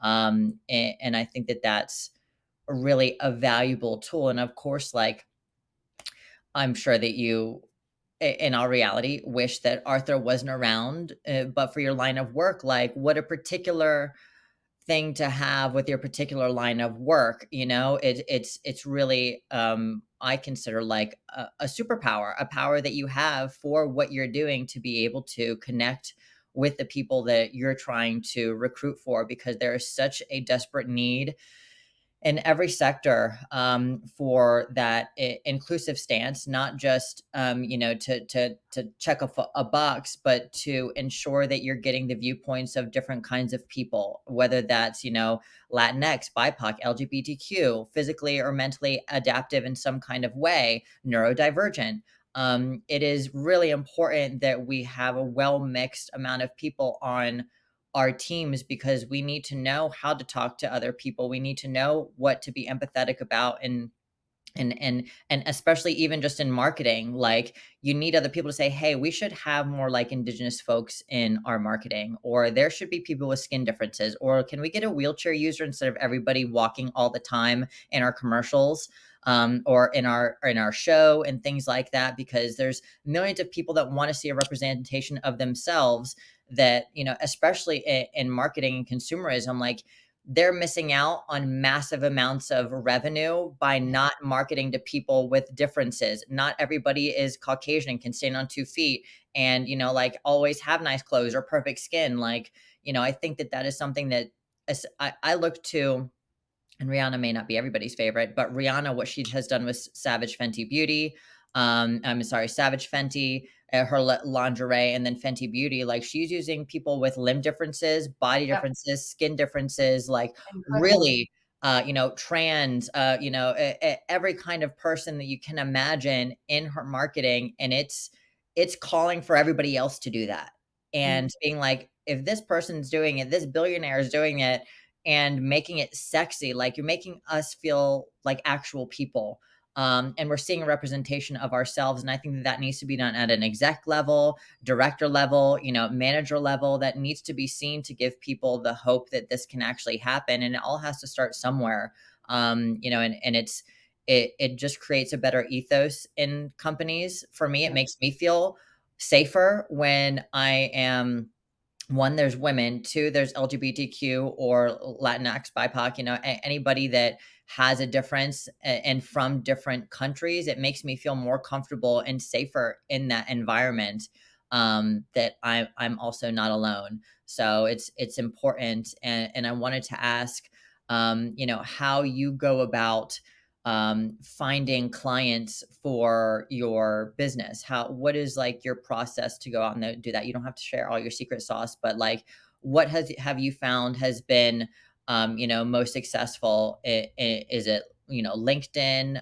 Speaker 1: And I think that that's really a valuable tool. And of course, like I'm sure that you in all reality, wish that Arthur wasn't around, but for your line of work, like what a particular thing to have with your particular line of work, it's really, I consider like a superpower, a power that you have for what you're doing to be able to connect with the people that you're trying to recruit for, because there is such a desperate need in every sector for that inclusive stance, not just to check a box, but to ensure that you're getting the viewpoints of different kinds of people, whether that's Latinx, BIPOC, LGBTQ, physically or mentally adaptive in some kind of way, neurodivergent. It is really important that we have a well mixed amount of people on our teams, because we need to know how to talk to other people. We need to know what to be empathetic about, and especially even just in marketing, like you need other people to say, hey, we should have more like indigenous folks in our marketing, or there should be people with skin differences, or can we get a wheelchair user instead of everybody walking all the time in our commercials, or in our show and things like that, because there's millions of people that want to see a representation of themselves that, especially in marketing and consumerism, like they're missing out on massive amounts of revenue by
Speaker 2: Yeah.
Speaker 1: not marketing to people with differences. Not everybody is Caucasian, can stand on 2 feet, and, like always have nice clothes or perfect skin. Like, I think that that is something that I look to. And Rihanna may not be everybody's favorite, but Rihanna, what she has done with Savage Fenty Beauty, I'm sorry, Savage Fenty, her lingerie, and then Fenty Beauty, like she's using people with limb differences, body
Speaker 2: Yep.
Speaker 1: differences, skin differences, like
Speaker 2: Incredible.
Speaker 1: really, trans, every kind of person that you can imagine in her marketing, and it's calling for everybody else to do that, and
Speaker 2: Mm.
Speaker 1: being like, if this person's doing it, this billionaire is doing it, and making it sexy, like you're making us feel like actual people. And we're seeing a representation of ourselves. And I think that that needs to be done at an exec level, director level, manager level. That needs to be seen to give people the hope that this can actually happen. And it all has to start somewhere. And it just creates a better ethos in companies. For me, it
Speaker 2: Yeah.
Speaker 1: makes me feel safer when I am, one, there's women, two, there's LGBTQ or Latinx, BIPOC, anybody that has a difference, and from different countries. It makes me feel more comfortable and safer in that environment, that I'm also not alone. So it's important. And I wanted to ask, how you go about finding clients for your business. What is like your process to go out and do that? You don't have to share all your secret sauce, but like, what have you found has been, most successful? Is it, LinkedIn?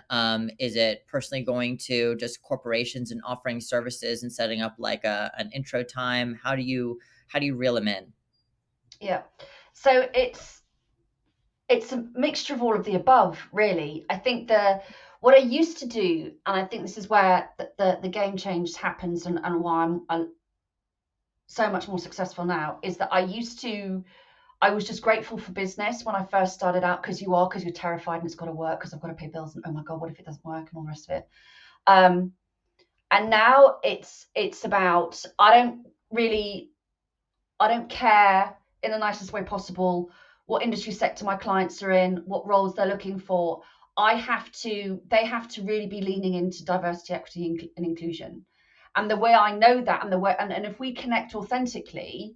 Speaker 1: Is it personally going to just corporations and offering services and setting up like an intro time? How do you reel them in?
Speaker 2: Yeah. So it's a mixture of all of the above, really. I think what I used to do, and I think this is where the game change happens, and why I'm so much more successful now, is that I was just grateful for business when I first started out, because you're terrified and it's got to work because I've got to pay bills, and oh my god, what if it doesn't work, and all the rest of it. Um, and now it's about, I don't care, in the nicest way possible, what industry sector my clients are in, what roles they're looking for. They have to really be leaning into diversity, equity, and inclusion. And the way I know that, and if we connect authentically,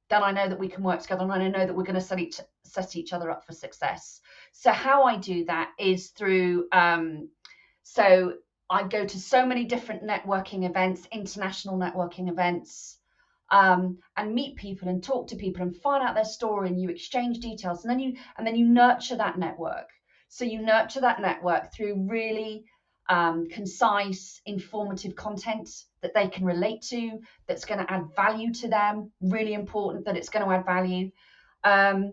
Speaker 2: then I know that we can work together, and I know that we're going to set each other up for success. So how I do that is through, so I go to so many different networking events, international networking events, and meet people and talk to people and find out their story, and you exchange details, and then you nurture that network. So you nurture that network through really concise, informative content that they can relate to, that's going to add value to them. Really important that it's going to add value. Um,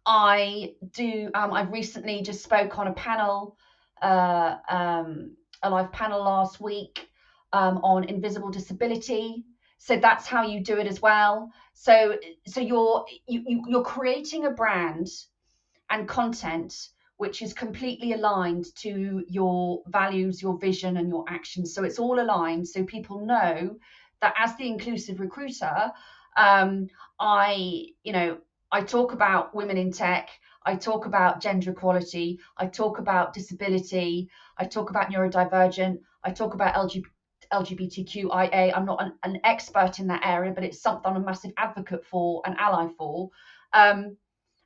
Speaker 2: I've recently just spoke on a panel, uh, um, a live panel last week, on invisible disability. So that's how you do it as well. So you're creating a brand and content which is completely aligned to your values, your vision, and your actions. So it's all aligned. So people know that as the inclusive recruiter, um, I, you know, I talk about women in tech. I talk about gender equality. I talk about disability. I talk about neurodivergent. I talk about LGBTQIA. I'm not an expert in that area, but it's something I'm a massive advocate for, an ally for.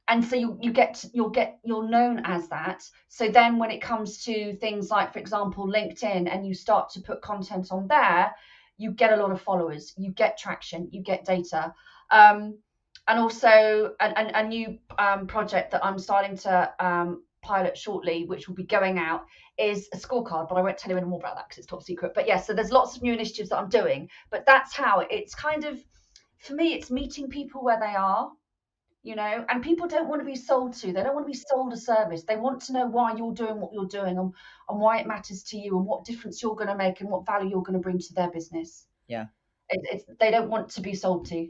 Speaker 2: And so you're known as that. So then when it comes to things like, for example, LinkedIn, and you start to put content on there, you get a lot of followers, you get traction, you get data. And also a new project that I'm starting to pilot shortly, which will be going out, is a scorecard, but I won't tell you any more about that because it's top secret. But yes, so there's lots of new initiatives that I'm doing, but that's how it's kind of, for me, it's meeting people where they are, and people don't want to be sold to. They don't want to be sold a service. They want to know why you're doing what you're doing, and why it matters to you, and what difference you're going to make, and what value you're going to bring to their business.
Speaker 1: Yeah.
Speaker 2: They don't want to be sold to.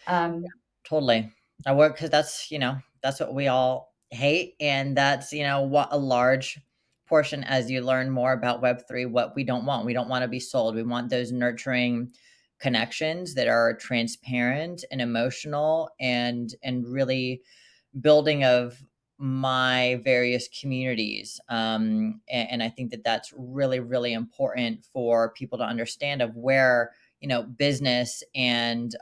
Speaker 2: um
Speaker 1: Totally. I work because that's what we all hate, and that's, what a large portion as you learn more about Web3, what we don't want. We don't wanna be sold. We want those nurturing connections that are transparent and emotional and really building of my various communities. And I think that that's really, really important for people to understand of where, business and,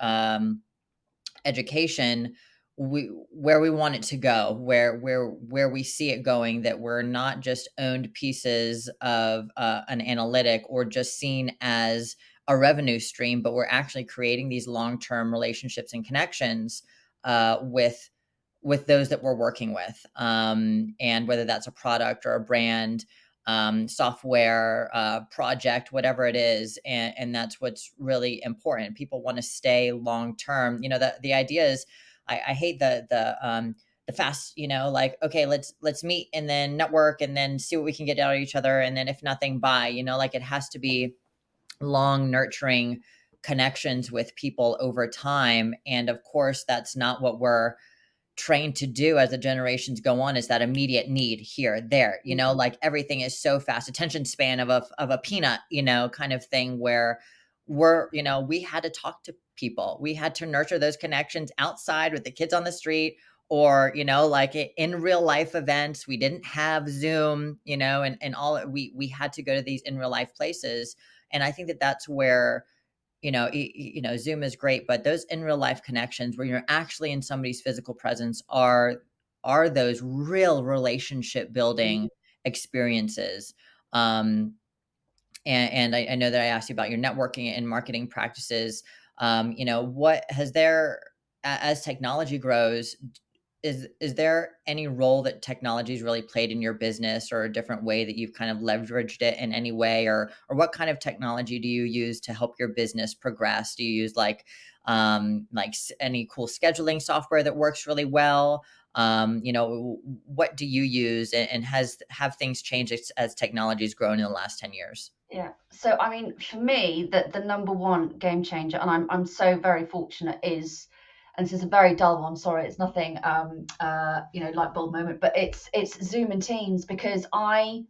Speaker 1: education, where we want it to go, where we see it going, that we're not just owned pieces of an analytic or just seen as a revenue stream, but we're actually creating these long-term relationships and connections with those that we're working with, and whether that's a product or a brand, software, project, whatever it is, and that's what's really important. People want to stay long term. The idea is, I hate the fast, like, okay, let's meet and then network and then see what we can get out of each other, and then if nothing, bye. Like, it has to be long, nurturing connections with people over time, and of course, that's not what we're trained to do as the generations go on, is that immediate need here, there, like everything is so fast, attention span of a peanut, kind of thing, where we had to talk to people. We had to nurture those connections outside with the kids on the street, or, like in real life events. We didn't have Zoom, and all. We had to go to these in real life places. And I think that that's where, Zoom is great, but those in real life connections where you're actually in somebody's physical presence are those real relationship building experiences. Um, and I know that I asked you about your networking and marketing practices. What as technology grows, is there any role that technology's really played in your business, or a different way that you've kind of leveraged it in any way, or what kind of technology do you use to help your business progress? Do you use any cool scheduling software that works really well? What do you use, and have things changed as technology's grown in the last 10 years?
Speaker 2: Yeah. So I mean, for me, the number one game changer, and I'm so very fortunate, is, and this is a very dull one. Sorry, it's nothing light bulb moment, but it's Zoom and Teams, because I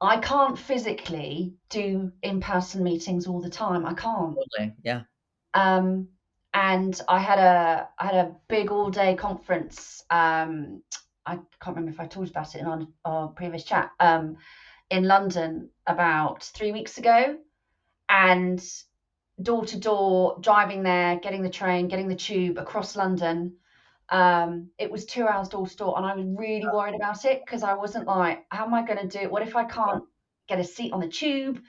Speaker 2: can't physically do in-person meetings all the time. I can't.
Speaker 1: Totally. Yeah.
Speaker 2: Um, and I had a big all day conference. I can't remember if I told you about it in our previous chat. In London about 3 weeks ago, and door to door, driving there, getting the train, getting the tube across London. It was 2 hours door to door, and I was really worried about it, because I wasn't like, how am I going to do it? What if I can't get a seat on the tube?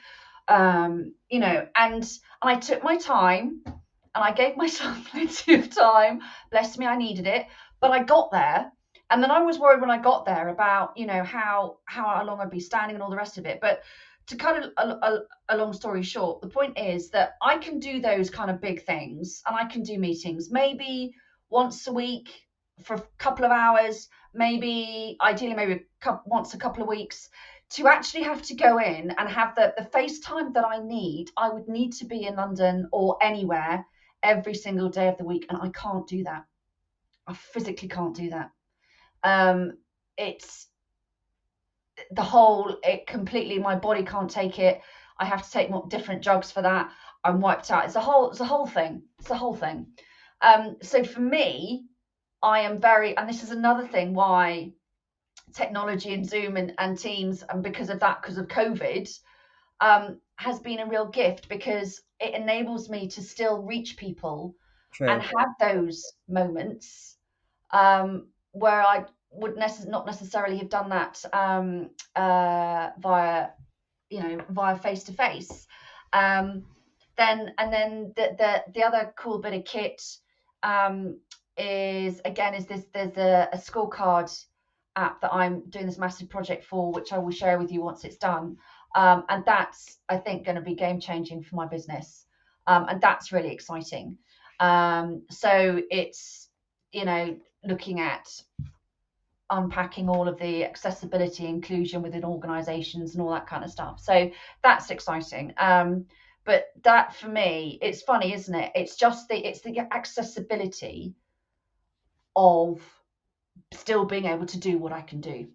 Speaker 2: And I took my time, and I gave myself plenty of time. Bless me, I needed it, but I got there. And then I was worried when I got there about, how long I'd be standing and all the rest of it. But to cut a long story short, the point is that I can do those kind of big things, and I can do meetings maybe once a week for a couple of hours, maybe ideally maybe once a couple of weeks. To actually have to go in and have the FaceTime that I need, I would need to be in London or anywhere every single day of the week, and I can't do that. I physically can't do that. It's it completely, my body can't take it. I have to take more different drugs for that. I'm wiped out. It's a whole thing. It's a whole thing. So for me, I am very, and this is another thing why technology and Zoom and Teams, and because of COVID, has been a real gift, because it enables me to still reach people and
Speaker 1: True.
Speaker 2: have those moments, where I would not necessarily have done that via face to face. Then the other cool bit of kit, is this. There's a scorecard app that I'm doing this massive project for, which I will share with you once it's done. And that's, I think, going to be game changing for my business. And that's really exciting. So it's, looking at unpacking all of the accessibility inclusion within organizations and all that kind of stuff. So that's exciting. But that, for me, it's funny, isn't it? It's the accessibility of still being able to do what I can do.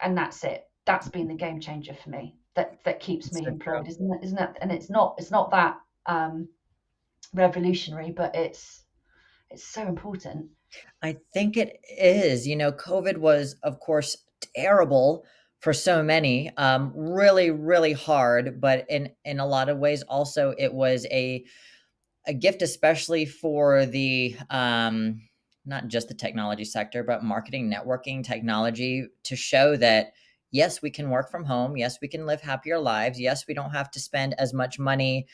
Speaker 2: And that's it. That's been the game changer for me. That keeps me
Speaker 1: So true.
Speaker 2: employed, isn't it? And it's not that revolutionary, but it's so important.
Speaker 1: I think it is. COVID was, of course, terrible for so many, really, really hard, but in a lot of ways, also, it was a gift, especially for the not just the technology sector, but marketing, networking, technology, to show that yes, we can work from home. Yes, we can live happier lives. Yes, we don't have to spend as much money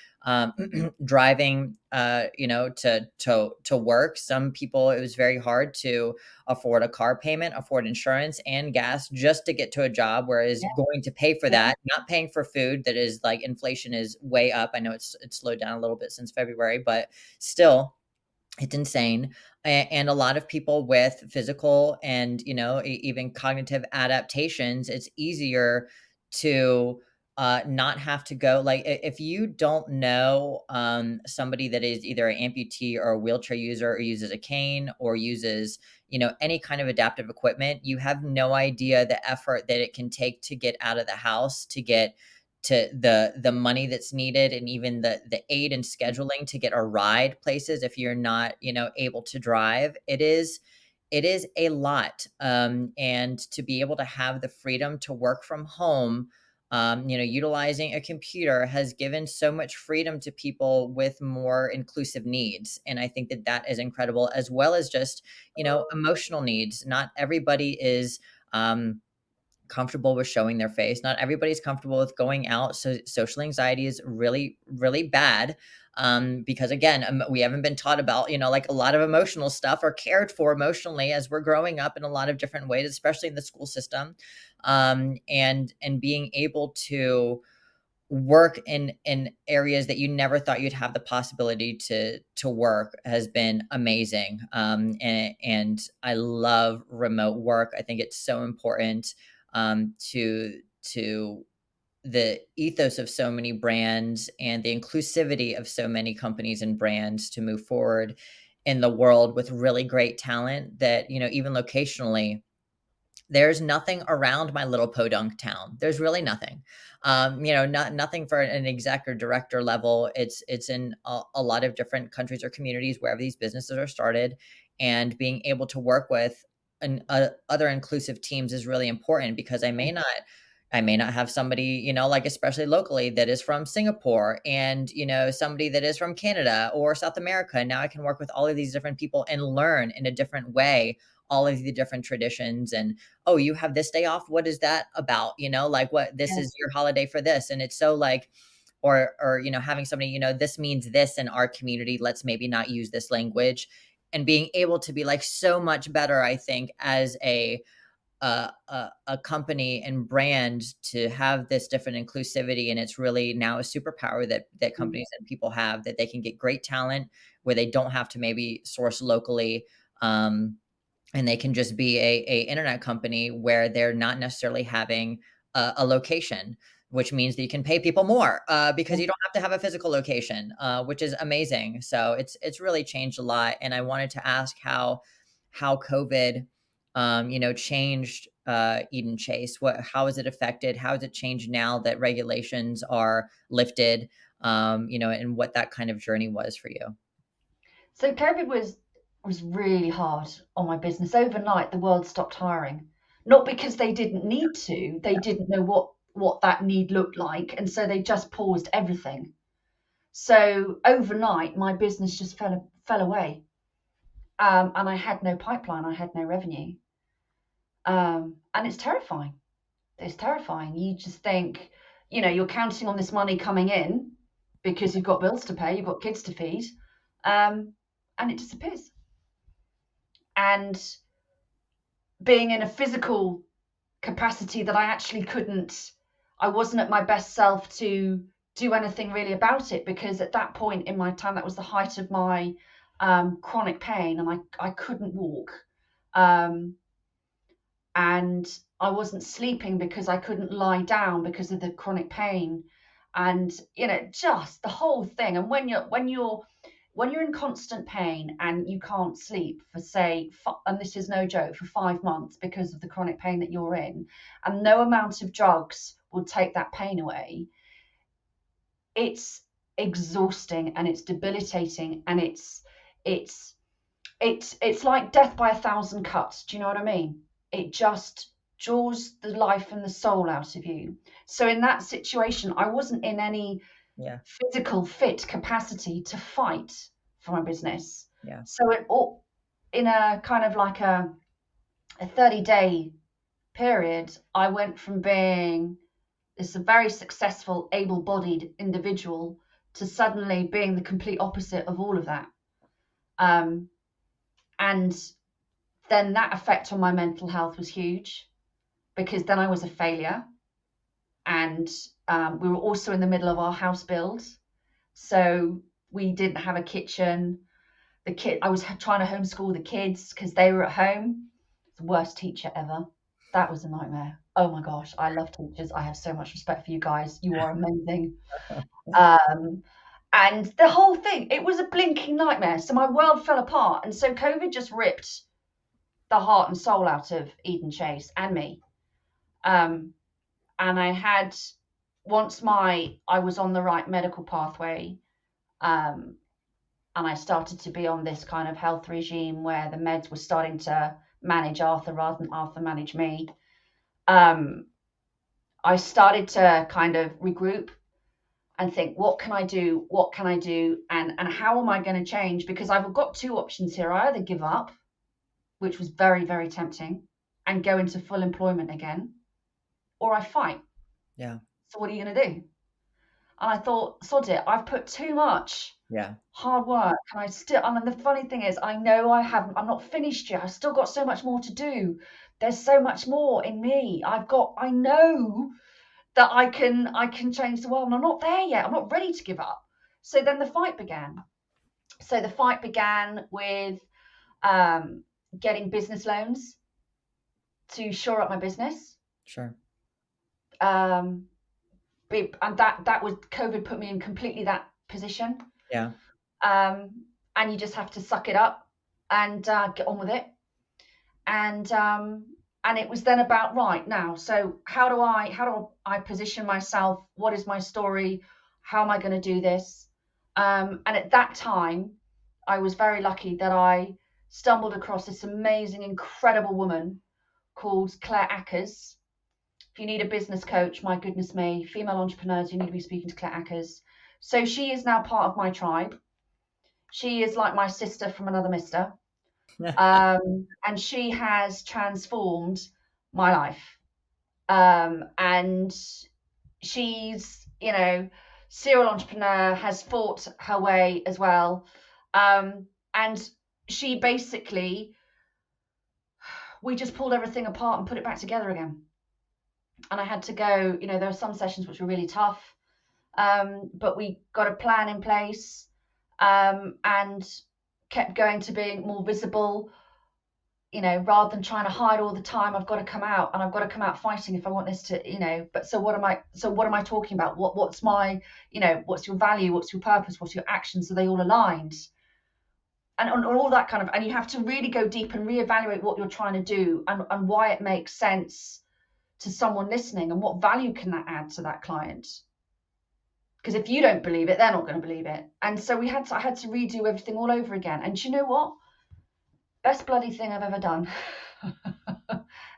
Speaker 1: driving, to work. Some people, it was very hard to afford a car payment, afford insurance and gas just to get to a job. Whereas
Speaker 2: Yeah,
Speaker 1: going to pay for
Speaker 2: yeah,
Speaker 1: that, not paying for food, that is like, inflation is way up. I know it's slowed down a little bit since February, but still, it's insane. And a lot of people with physical and, even cognitive adaptations, it's easier to not have to go. Like, if you don't know somebody that is either an amputee or a wheelchair user, or uses a cane, or uses, any kind of adaptive equipment, you have no idea the effort that it can take to get out of the house, to get to the money that's needed, and even the aid and scheduling to get a ride places if you're not, able to drive. It is a lot. And to be able to have the freedom to work from home, utilizing a computer, has given so much freedom to people with more inclusive needs. And I think that that is incredible, as well as just, emotional needs. Not everybody is, comfortable with showing their face. Not everybody's comfortable with going out. So social anxiety is really, really bad. Because again, we haven't been taught about, like a lot of emotional stuff or cared for emotionally as we're growing up in a lot of different ways, especially in the school system. And being able to work in areas that you never thought you'd have the possibility to work has been amazing. And I love remote work. I think it's so important to the ethos of so many brands and the inclusivity of so many companies and brands to move forward in the world with really great talent that, even locationally, there's nothing around my little podunk town. There's really nothing. Nothing for an exec or director level. It's in a lot of different countries or communities wherever these businesses are started, and being able to work with other inclusive teams is really important because I may not have somebody, like especially locally that is from Singapore and, somebody that is from Canada or South America. Now I can work with all of these different people and learn in a different way all of the different traditions. And, oh, you have this day off. What is that about? Like what, this is your holiday for this. And it's so like, or, having somebody, this means this in our community. Let's maybe not use this language, and being able to be like so much better, I think, as a company and brand to have this different inclusivity. And it's really now a superpower that companies and people have, that they can get great talent where they don't have to maybe source locally. And they can just be a internet company where they're not necessarily having a location, which means that you can pay people more because you don't have to have a physical location, which is amazing. So it's really changed a lot. And I wanted to ask how COVID, changed EdenChase. How has it affected? How has it changed now that regulations are lifted? And what that kind of journey was for you.
Speaker 2: So COVID was really hard on my business. Overnight, the world stopped hiring, not because they didn't need to, they didn't know what that need looked like, and so they just paused everything. So overnight, my business just fell away, and I had no pipeline, I had no revenue, and it's terrifying. It's terrifying. You just think, you're counting on this money coming in because you've got bills to pay, you've got kids to feed, and it disappears. And being in a physical capacity that I wasn't at my best self to do anything really about it, because at that point in my time, that was the height of my chronic pain, and I couldn't walk. And I wasn't sleeping because I couldn't lie down because of the chronic pain, and just the whole thing. And when you're in constant pain and you can't sleep for, say, and this is no joke, for 5 months because of the chronic pain that you're in, and no amount of drugs will take that pain away, it's exhausting and it's debilitating, and it's like death by 1,000 cuts. Do you know what I mean? It just draws the life and the soul out of you. So in that situation, I wasn't in any
Speaker 1: Yeah.
Speaker 2: physical fit capacity to fight for my business.
Speaker 1: Yeah.
Speaker 2: So in a kind of like a 30-day period, I went from being this very successful, able-bodied individual to suddenly being the complete opposite of all of that. And then that effect on my mental health was huge, because then I was a failure. And we were also in the middle of our house build. So we didn't have a kitchen. I was trying to homeschool the kids because they were at home. The worst teacher ever. That was a nightmare. Oh my gosh, I love teachers. I have so much respect for you guys. You are amazing. And the whole thing, it was a blinking nightmare. So my world fell apart. And so COVID just ripped the heart and soul out of EdenChase and me. And I had, once I was on the right medical pathway, and I started to be on this kind of health regime where the meds were starting to manage Arthur rather than Arthur manage me. I started to kind of regroup and think, what can I do? What can I do? And how am I going to change? Because I've got two options here. I either give up, which was very, very tempting, and go into full employment again, or I fight.
Speaker 1: Yeah.
Speaker 2: So what are you going to do? And I thought, sod it, I've put too much
Speaker 1: Yeah.
Speaker 2: hard work, and and the funny thing is, I'm not finished yet. I've still got so much more to do. There's so much more in me. I know that I can change the world, and I'm not there yet. I'm not ready to give up. So then the fight began. So the fight began with um, getting business loans to shore up my business.
Speaker 1: Sure.
Speaker 2: Um, and that was COVID put me in completely that position.
Speaker 1: Yeah.
Speaker 2: And you just have to suck it up and get on with it. And it was then about, right now, so how do I position myself? What is my story? How am I going to do this? And at that time, I was very lucky that I stumbled across this amazing, incredible woman called Claire Ackers. If you need a business coach, my goodness me, female entrepreneurs, you need to be speaking to Claire Ackers. So she is now part of my tribe. She is like my sister from another mister. And she has transformed my life. And she's, serial entrepreneur, has fought her way as well. And she basically, we just pulled everything apart and put it back together again. And I had to go, there are some sessions which were really tough, but we got a plan in place, and kept going to being more visible, rather than trying to hide all the time. I've got to come out, and I've got to come out fighting if I want this to. But so what am I talking about? What's my, what's your value? What's your purpose? What's your actions? Are they all aligned? And all that kind of, and you have to really go deep and reevaluate what you're trying to do, and why it makes sense to someone listening, and what value can that add to that client. Because if you don't believe it, they're not going to believe it. And so I had to redo everything all over again. And you know what? Best bloody thing I've ever done.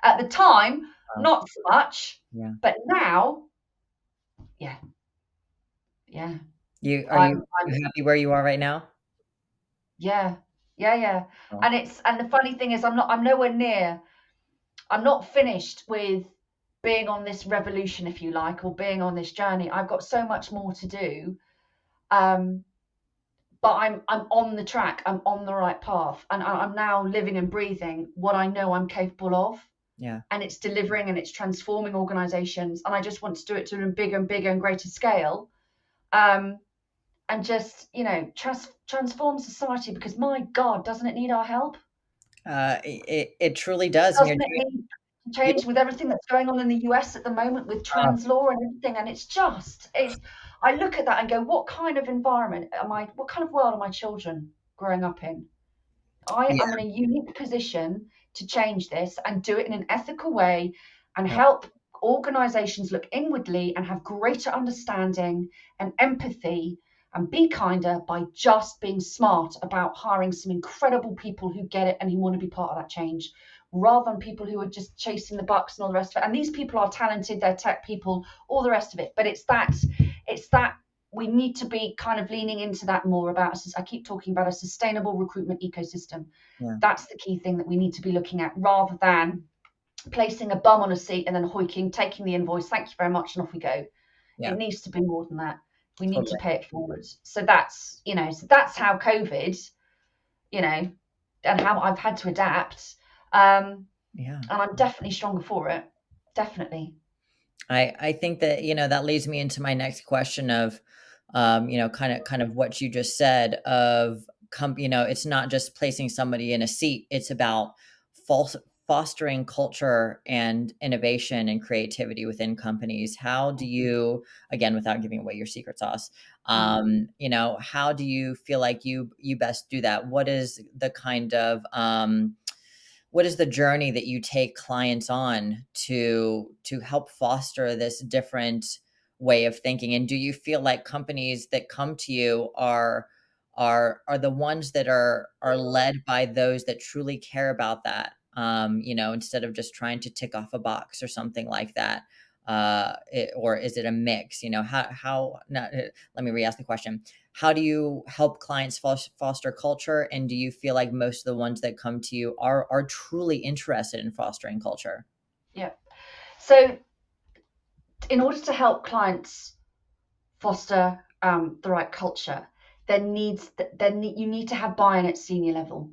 Speaker 2: At the time,
Speaker 1: Wow.
Speaker 2: not so much,
Speaker 1: Yeah.
Speaker 2: but now, yeah, yeah.
Speaker 1: You are
Speaker 2: I'm,
Speaker 1: you
Speaker 2: I'm,
Speaker 1: you happy where you are right now?
Speaker 2: yeah, yeah, yeah.
Speaker 1: Oh,
Speaker 2: And the funny thing is, I'm nowhere near. I'm not finished with being on this revolution, if you like, or being on this journey. I've got so much more to do. But I'm on the track. I'm on the right path, and I'm now living and breathing what I know I'm capable of.
Speaker 1: yeah.
Speaker 2: And it's delivering, and it's transforming organizations, and I just want to do it to a bigger and bigger and greater scale, and just transform society, because my God, doesn't it need our help?
Speaker 1: It truly does, and
Speaker 2: Doesn't it need to
Speaker 1: you
Speaker 2: change with everything that's going on in the US at the moment with
Speaker 1: uh,
Speaker 2: trans law and everything? And it's I look at that and go, what kind of environment what kind of world are my children growing up in? I
Speaker 1: yeah,
Speaker 2: am in a unique position to change this and do it in an ethical way, and
Speaker 1: yeah,
Speaker 2: help organizations look inwardly and have greater understanding and empathy, and be kinder by just being smart about hiring some incredible people who get it and who want to be part of that change, rather than people who are just chasing the bucks and all the rest of it. And these people are talented, they're tech people, all the rest of it. But it's that we need to be kind of leaning into that more. About, I keep talking about a sustainable recruitment ecosystem.
Speaker 1: yeah,
Speaker 2: That's the key thing that we need to be looking at, rather than placing a bum on a seat and then hoiking, taking the invoice, thank you very much, and off we go. It
Speaker 1: yeah,
Speaker 2: needs to be more than that. We need to
Speaker 1: totally.
Speaker 2: pay it forward. So that's how COVID, and how I've had to adapt.
Speaker 1: Yeah.
Speaker 2: And I'm definitely stronger for it. Definitely.
Speaker 1: I think that, that leads me into my next question of, kind of what you just said of, it's not just placing somebody in a seat. It's about false fostering culture and innovation and creativity within companies. How do you, again, without giving away your secret sauce,
Speaker 2: Mm.
Speaker 1: how do you feel like you best do that? What is the journey that you take clients on to help foster this different way of thinking? And do you feel like companies that come to you are the ones that are led by those that truly care about that, instead of just trying to tick off a box or something like that? Or is it a mix? How not, let me re-ask the question. How do you help clients foster culture? And do you feel like most of the ones that come to you are truly interested in fostering culture?
Speaker 2: Yeah. So in order to help clients foster the right culture, you need to have buy-in at senior level.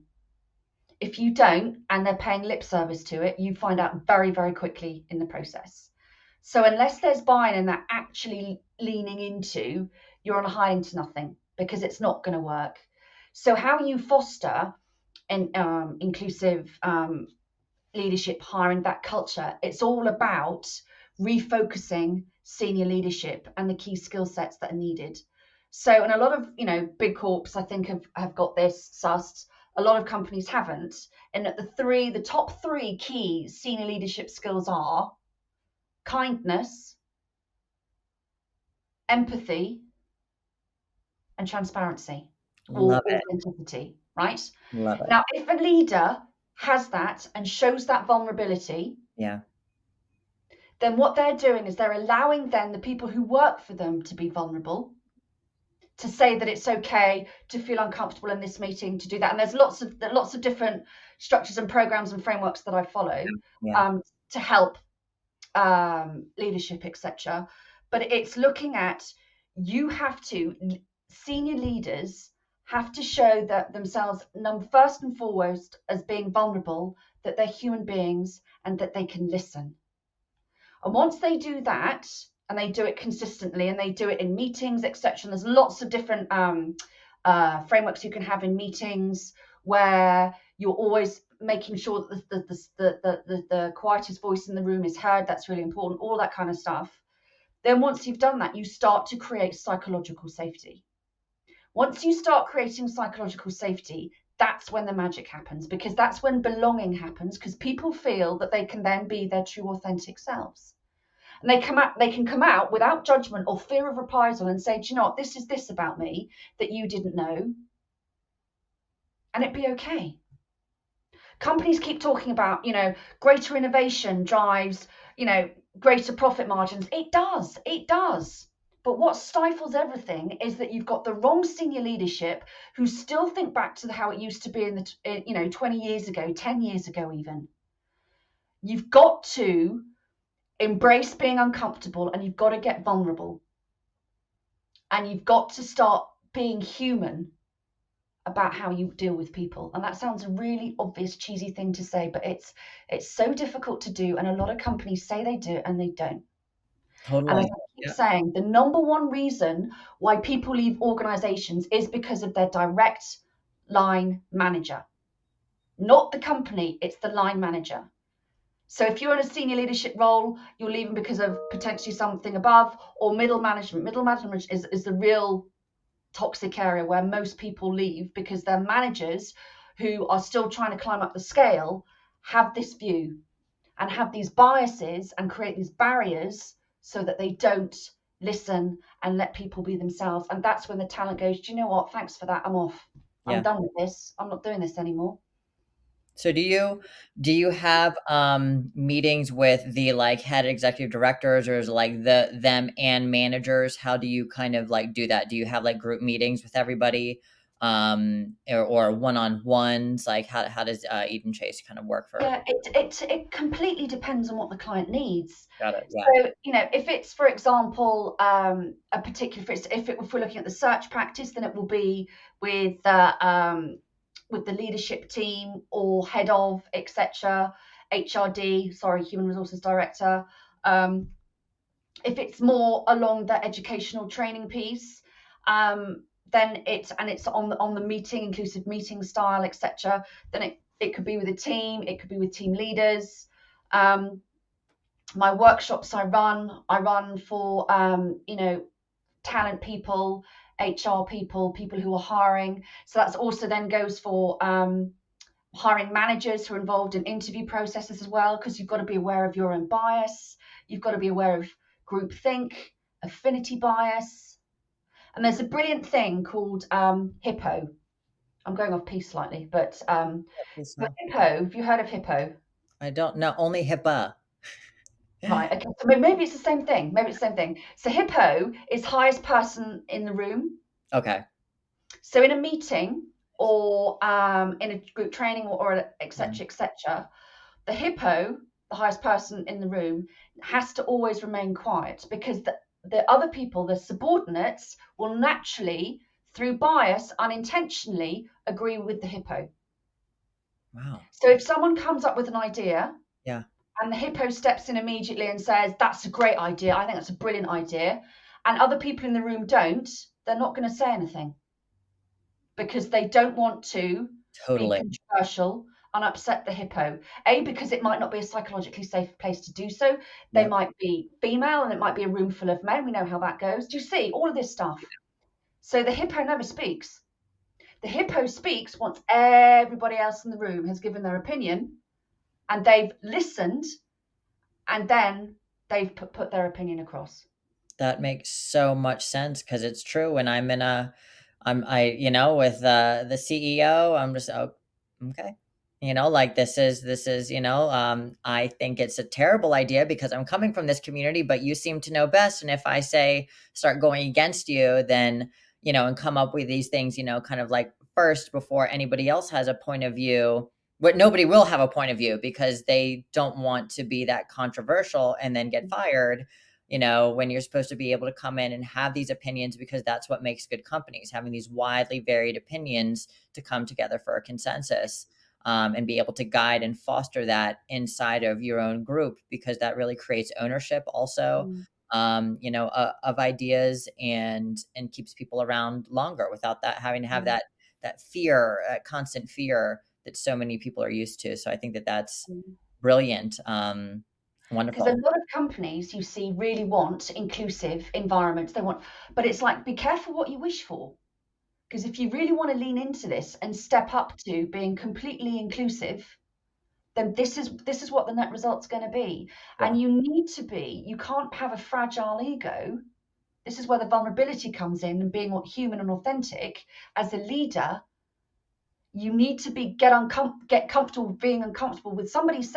Speaker 2: If you don't, and they're paying lip service to it, you find out very, very quickly in the process. So unless there's buy-in and they're actually leaning into, you're on a hiding to nothing, because it's not going to work. So how you foster an inclusive leadership, hiring, that culture, it's all about refocusing senior leadership and the key skill sets that are needed. So, and a lot of, big corps, I think, have got this sussed. A lot of companies haven't. And that the top three key senior leadership skills are kindness, empathy, and transparency, or
Speaker 1: Love it.
Speaker 2: authenticity, right?
Speaker 1: Love it.
Speaker 2: Now, if a leader has that and shows that vulnerability,
Speaker 1: Yeah.
Speaker 2: then what they're doing is they're allowing then the people who work for them to be vulnerable, to say that it's okay to feel uncomfortable in this meeting, to do that. And there's lots of different structures and programs and frameworks that I follow
Speaker 1: Yeah.
Speaker 2: to help leadership, etc. But it's looking at, senior leaders have to show that themselves, first and foremost, as being vulnerable, that they're human beings and that they can listen. And once they do that, and they do it consistently, and they do it in meetings, etc., and there's lots of different frameworks you can have in meetings where you're always making sure that the quietest voice in the room is heard. That's really important, all that kind of stuff. Then once you've done that, you start to create psychological safety. Once you start creating psychological safety, that's when the magic happens, because that's when belonging happens, because people feel that they can then be their true authentic selves. And they can come out without judgment or fear of reprisal and say, do you know what, this is this about me that you didn't know, and it'd be okay. Companies keep talking about, greater innovation drives, greater profit margins. It does. But what stifles everything is that you've got the wrong senior leadership who still think back to how it used to be in 20 years ago, 10 years ago even. You've got to embrace being uncomfortable, and you've got to get vulnerable. And you've got to start being human about how you deal with people. And that sounds a really obvious, cheesy thing to say, but it's so difficult to do. And a lot of companies say they do and they don't. And as
Speaker 1: Totally.
Speaker 2: I keep
Speaker 1: Yeah.
Speaker 2: saying, the number one reason why people leave organizations is because of their direct line manager. Not the company, it's the line manager. So if you're in a senior leadership role, you're leaving because of potentially something above, or middle management. Middle management is the real toxic area where most people leave, because their managers, who are still trying to climb up the scale, have this view and have these biases and create these barriers so that they don't listen and let people be themselves. And that's when the talent goes, do you know what, thanks for that, I'm off, I'm
Speaker 1: Yeah.
Speaker 2: done with this, I'm not doing this anymore.
Speaker 1: So do you have meetings with the like head executive directors, or is it like them and managers? How do you kind of like do that? Do you have like group meetings with everybody, or one-on-ones? Like how does EdenChase kind of work for?
Speaker 2: Yeah, it completely depends on what the client needs.
Speaker 1: Got it. Yeah.
Speaker 2: So, if it's, for example, a particular, if we're looking at the search practice, then it will be with the leadership team or head of, etc., HRD, sorry, human resources director. If it's more along the educational training piece, then it's on the meeting, inclusive meeting style, etc. Then it could be with a team, it could be with team leaders. My workshops I run for talent people, HR people who are hiring. So that's also then goes for hiring managers who are involved in interview processes as well, because you've got to be aware of your own bias. You've got to be aware of groupthink, affinity bias. And there's a brilliant thing called Hippo. I'm going off piece slightly, but
Speaker 1: Please
Speaker 2: but
Speaker 1: no.
Speaker 2: Hippo, have you heard of Hippo?
Speaker 1: I don't know. Only HIPAA.
Speaker 2: Right, okay. So maybe it's the same thing. So Hippo is highest person in the room.
Speaker 1: Okay.
Speaker 2: So in a meeting, or in a group training, or et
Speaker 1: Yeah.
Speaker 2: cetera, et cetera, the Hippo the highest person in the room, has to always remain quiet, because the other people, the subordinates, will naturally, through bias, unintentionally agree with the hippo.
Speaker 1: Wow.
Speaker 2: So if someone comes up with an idea
Speaker 1: Yeah.
Speaker 2: and the hippo steps in immediately and says, that's a great idea, I think that's a brilliant idea, and other people in the room don't, they're not going to say anything, because they don't want to be
Speaker 1: Totally.
Speaker 2: controversial and upset the hippo. A, because it might not be a psychologically safe place to do so. They
Speaker 1: Yep.
Speaker 2: might be female and it might be a room full of men. We know how that goes. Do you see all of this stuff? So the hippo never speaks. The hippo speaks once everybody else in the room has given their opinion and they've listened, and then they've put their opinion across.
Speaker 1: That makes so much sense because it's true. When I'm in a, with the CEO, I'm just, oh, okay. Like this is, I think it's a terrible idea because I'm coming from this community, but you seem to know best. And if I say start going against you, then, and come up with these things, kind of like first before anybody else has a point of view, but nobody will have a point of view because they don't want to be that controversial and then get fired, when you're supposed to be able to come in and have these opinions, because that's what makes good companies, having these widely varied opinions to come together for a consensus, and be able to guide and foster that inside of your own group, because that really creates ownership also,
Speaker 2: Mm.
Speaker 1: of ideas, and keeps people around longer without that having to have that fear, constant fear that so many people are used to. So I think that that's
Speaker 2: Mm.
Speaker 1: brilliant.
Speaker 2: Because a
Speaker 1: Wonderful.
Speaker 2: lot of companies you see really want inclusive environments. They want, but it's like, be careful what you wish for. Because if you really want to lean into this and step up to being completely inclusive, then this is what the net result's going to be.
Speaker 1: Yeah.
Speaker 2: And you can't have a fragile ego. This is where the vulnerability comes in, and being human and authentic. As a leader, you need to get comfortable being uncomfortable with somebody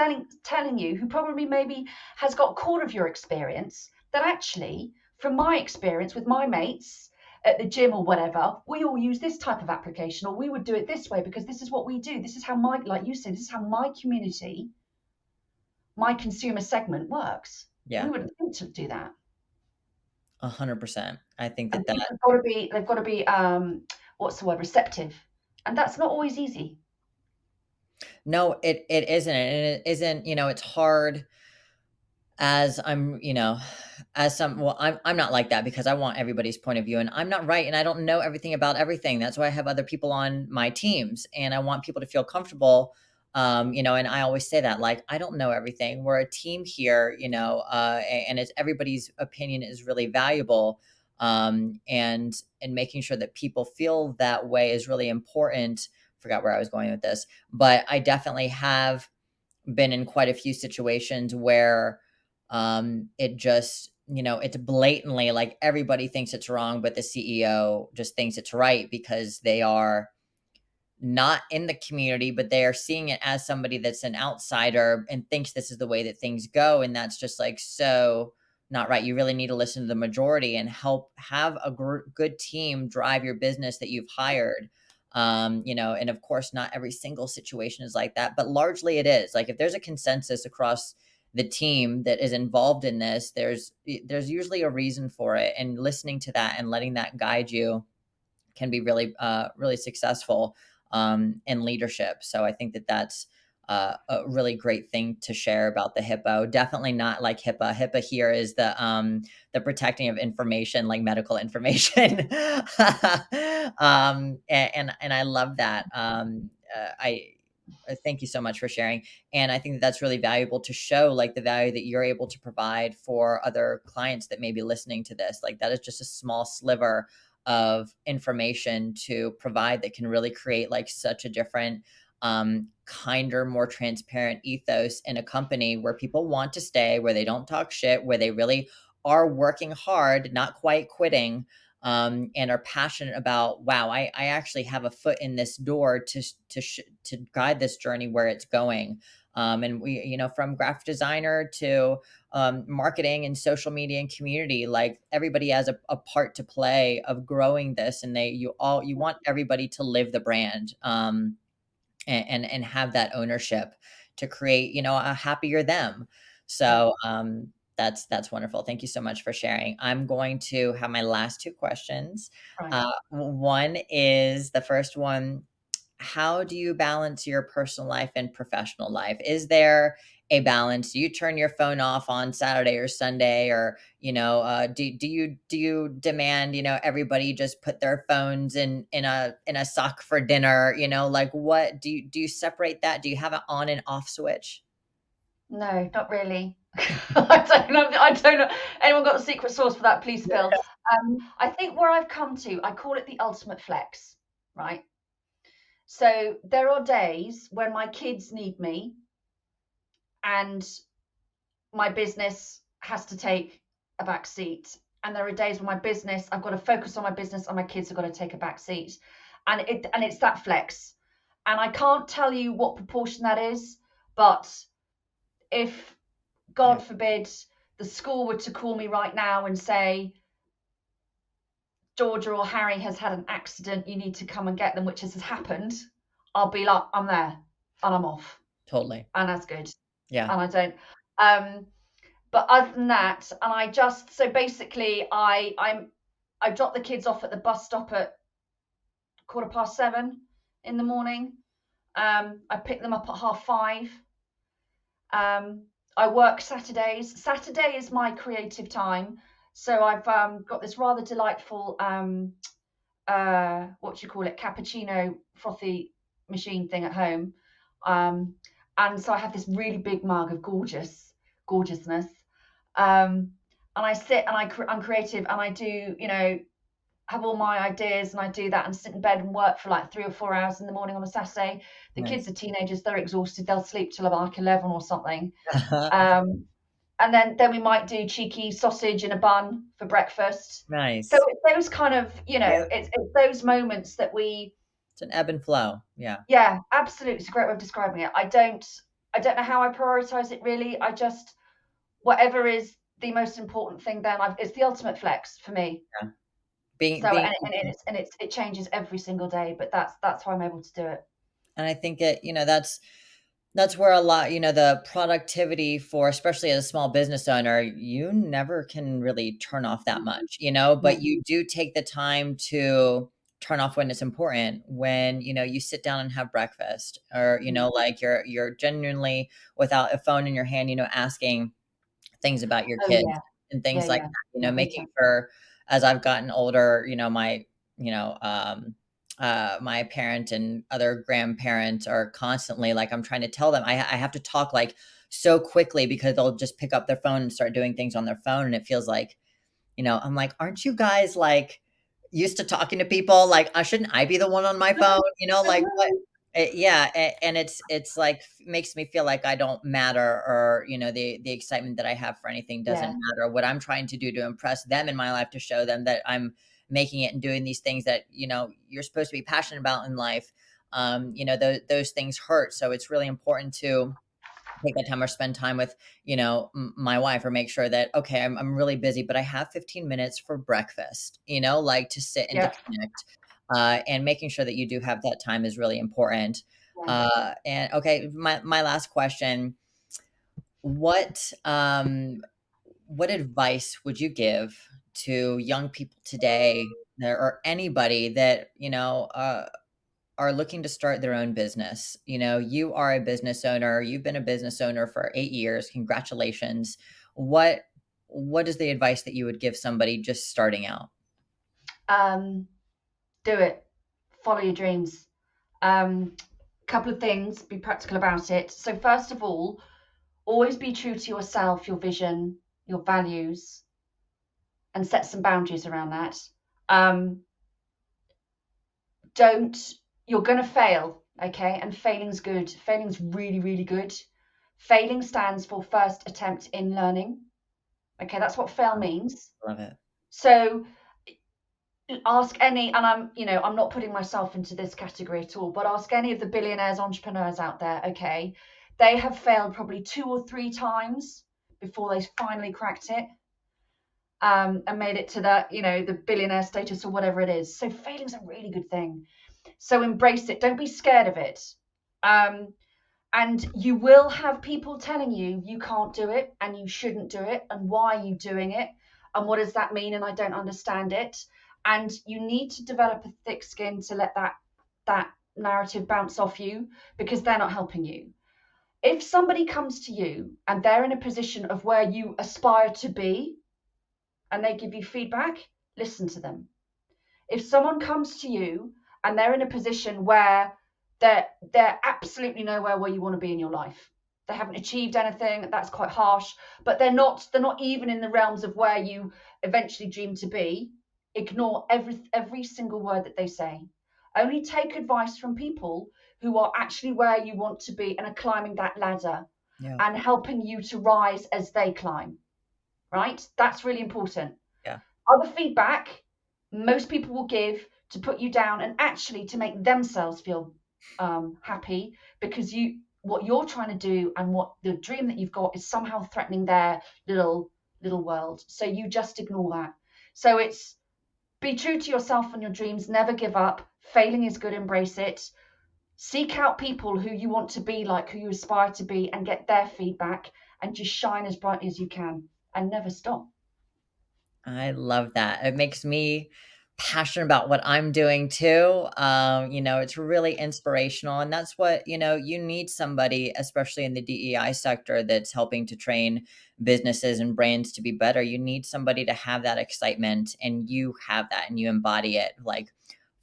Speaker 2: telling you, who probably maybe has got a quarter of your experience, that actually, from my experience with my mates at the gym or whatever, we all use this type of application, or we would do it this way because this is what we do. This is how like you said, this is how my community, my consumer segment works. We
Speaker 1: Yeah.
Speaker 2: wouldn't think to do that.
Speaker 1: 100%. I think
Speaker 2: And
Speaker 1: that
Speaker 2: people have got to be what's the word, receptive, and that's not always easy.
Speaker 1: no, it isn't, and it isn't, it's hard as I'm not like that because I want everybody's point of view, and I'm not right, and I don't know everything about everything. That's why I have other people on my teams, and I want people to feel comfortable. And I always say that, like, I don't know everything. We're a team here, and it's everybody's opinion is really valuable. And making sure that people feel that way is really important. Forgot where I was going with this, but I definitely have been in quite a few situations where it just, it's blatantly like everybody thinks it's wrong, but the CEO just thinks it's right because they are not in the community, but they are seeing it as somebody that's an outsider and thinks this is the way that things go. And that's just like so not right. You really need to listen to the majority and help have a good team drive your business that you've hired. And of course, not every single situation is like that, but largely it is. Like if there's a consensus across the team that is involved in this, there's usually a reason for it. And listening to that and letting that guide you can be really, really successful, in leadership. So I think that that's a really great thing to share about the hippo. Definitely not like HIPAA. HIPAA here is the protecting of information, like medical information. And I love that. I Thank you so much for sharing. And I think that that's really valuable to show like the value that you're able to provide for other clients that may be listening to this. Like that is just a small sliver of information to provide that can really create like such a different, kinder, more transparent ethos in a company where people want to stay, where they don't talk shit, where they really are working hard, not quite quitting, and are passionate about, wow, I actually have a foot in this door to guide this journey where it's going. And we, from graphic designer to marketing and social media and community, like everybody has a part to play of growing this, and you want everybody to live the brand, and have that ownership, to create, a happier them. So that's wonderful. Thank you so much for sharing. I'm going to have my last two questions.
Speaker 2: Right.
Speaker 1: One is the first one: how do you balance your personal life and professional life? Is there a balance? Do you turn your phone off on Saturday or Sunday, or do you demand everybody just put their phones in a sock for dinner? Like, what do you separate that? Do you have an on and off switch?
Speaker 2: No, not really. I don't know. Anyone got a secret sauce for that? Please spill. I think where I've come to, I call it the ultimate flex, right? So there are days when my kids need me and my business has to take a back seat. And there are days when my business, I've got to focus on my business and my kids have got to take a back seat. And it's that flex. And I can't tell you what proportion that is, but if,
Speaker 1: Yeah,
Speaker 2: God forbid, the school were to call me right now and say, Georgia or Harry has had an accident, you need to come and get them, which has happened, I'll be like, I'm there and I'm off.
Speaker 1: totally.
Speaker 2: And that's good.
Speaker 1: Yeah.
Speaker 2: And I don't. But other than that, and so basically I drop the kids off at the bus stop at 7:15 in the morning. I pick them up at 5:30. I work Saturdays. Saturday is my creative time. So I've got this rather delightful cappuccino frothy machine thing at home. And so I have this really big mug of gorgeousness. And I sit and I'm creative and I do, have all my ideas and I do that and sit in bed and work for like 3 or 4 hours in the morning on a Saturday. The kids
Speaker 1: Nice.
Speaker 2: are teenagers, they're exhausted, they'll sleep till about like 11 or something. Um, and then we might do cheeky sausage in a bun for breakfast. So
Speaker 1: Nice.
Speaker 2: it's those kind of,
Speaker 1: Yeah.
Speaker 2: it's those moments that
Speaker 1: It's an ebb and flow. Yeah.
Speaker 2: yeah, absolutely. It's a great way of describing it. I don't know how I prioritize it really. I just, whatever is the most important thing, then it's the ultimate flex for me.
Speaker 1: Yeah. Being
Speaker 2: So
Speaker 1: being
Speaker 2: it changes every single day, but that's how I'm able to do it.
Speaker 1: And I think that's where a lot, the productivity for, especially as a small business owner, you never can really turn off that much, but
Speaker 2: No.
Speaker 1: you do take the time to turn off when it's important, when, you sit down and have breakfast, or,
Speaker 2: Mm.
Speaker 1: like you're genuinely without a phone in your hand, asking things about your
Speaker 2: Oh
Speaker 1: kids
Speaker 2: yeah,
Speaker 1: and
Speaker 2: yeah,
Speaker 1: things like
Speaker 2: yeah,
Speaker 1: that,
Speaker 2: yeah. Me
Speaker 1: making
Speaker 2: too.
Speaker 1: sure, as I've gotten older, you know, um, my parent and other grandparents are constantly like, I'm trying to tell them, I have to talk like so quickly because they'll just pick up their phone and start doing things on their phone. And it feels like, I'm like, aren't you guys like used to talking to people? Like, shouldn't I be the one on my phone? Like what? Yeah, and it's like makes me feel like I don't matter, or the excitement that I have for anything doesn't
Speaker 2: Yeah,
Speaker 1: matter. What I'm trying to do to impress them in my life, to show them that I'm making it and doing these things that you're supposed to be passionate about in life. Those things hurt, so it's really important to take that time or spend time with, my wife, or make sure that, okay, I'm really busy, but I have 15 minutes for breakfast, like to sit and to
Speaker 2: yeah,
Speaker 1: connect, and making sure that you do have that time is really important.
Speaker 2: yeah.
Speaker 1: And okay, my last question: what what advice would you give to young people today, or anybody that are looking to start their own business? You are a business owner. You've been a business owner for 8 years. Congratulations. What what is the advice that you would give somebody just starting out?
Speaker 2: Um, do it. Follow your dreams. Couple of things. Be practical about it. So first of all, always be true to yourself, your vision, your values, and set some boundaries around that. Um, don't You're gonna fail, okay? And failing's good. Failing's really, really good. Failing stands for first attempt in learning. Okay, that's what fail means.
Speaker 1: Love it.
Speaker 2: So ask any, and I'm not putting myself into this category at all, but ask any of the billionaires, entrepreneurs out there, okay? They have failed probably 2 or 3 times before they finally cracked it, and made it to the billionaire status or whatever it is. So failing's a really good thing. So embrace it. Don't be scared of it. Um, And you will have people telling you you can't do it and you shouldn't do it and why are you doing it and what does that mean and I don't understand it. And you need to develop a thick skin to let that narrative bounce off you, because they're not helping you. If somebody comes to you and they're in a position of where you aspire to be and they give you feedback, listen to them. If someone comes to you and they're in a position where they're absolutely nowhere where you want to be in your life, they haven't achieved anything, that's quite harsh, but they're not even in the realms of where you eventually dream to be, ignore every single word that they say. Only take advice from people who are actually where you want to be and are climbing that ladder
Speaker 1: Yeah.
Speaker 2: and helping you to rise as they climb. Right? That's really important.
Speaker 1: Yeah.
Speaker 2: Other feedback most people will give to put you down and actually to make themselves feel happy, because what you're trying to do and what the dream that you've got is somehow threatening their little world. So you just ignore that. So it's be true to yourself and your dreams. Never give up. Failing is good. Embrace it. Seek out people who you want to be like, who you aspire to be, and get their feedback, and just shine as brightly as you can and never stop.
Speaker 1: I love that. It makes me passionate about what I'm doing too. It's really inspirational. And that's what, you need somebody, especially in the DEI sector, that's helping to train businesses and brands to be better. You need somebody to have that excitement, and you have that and you embody it like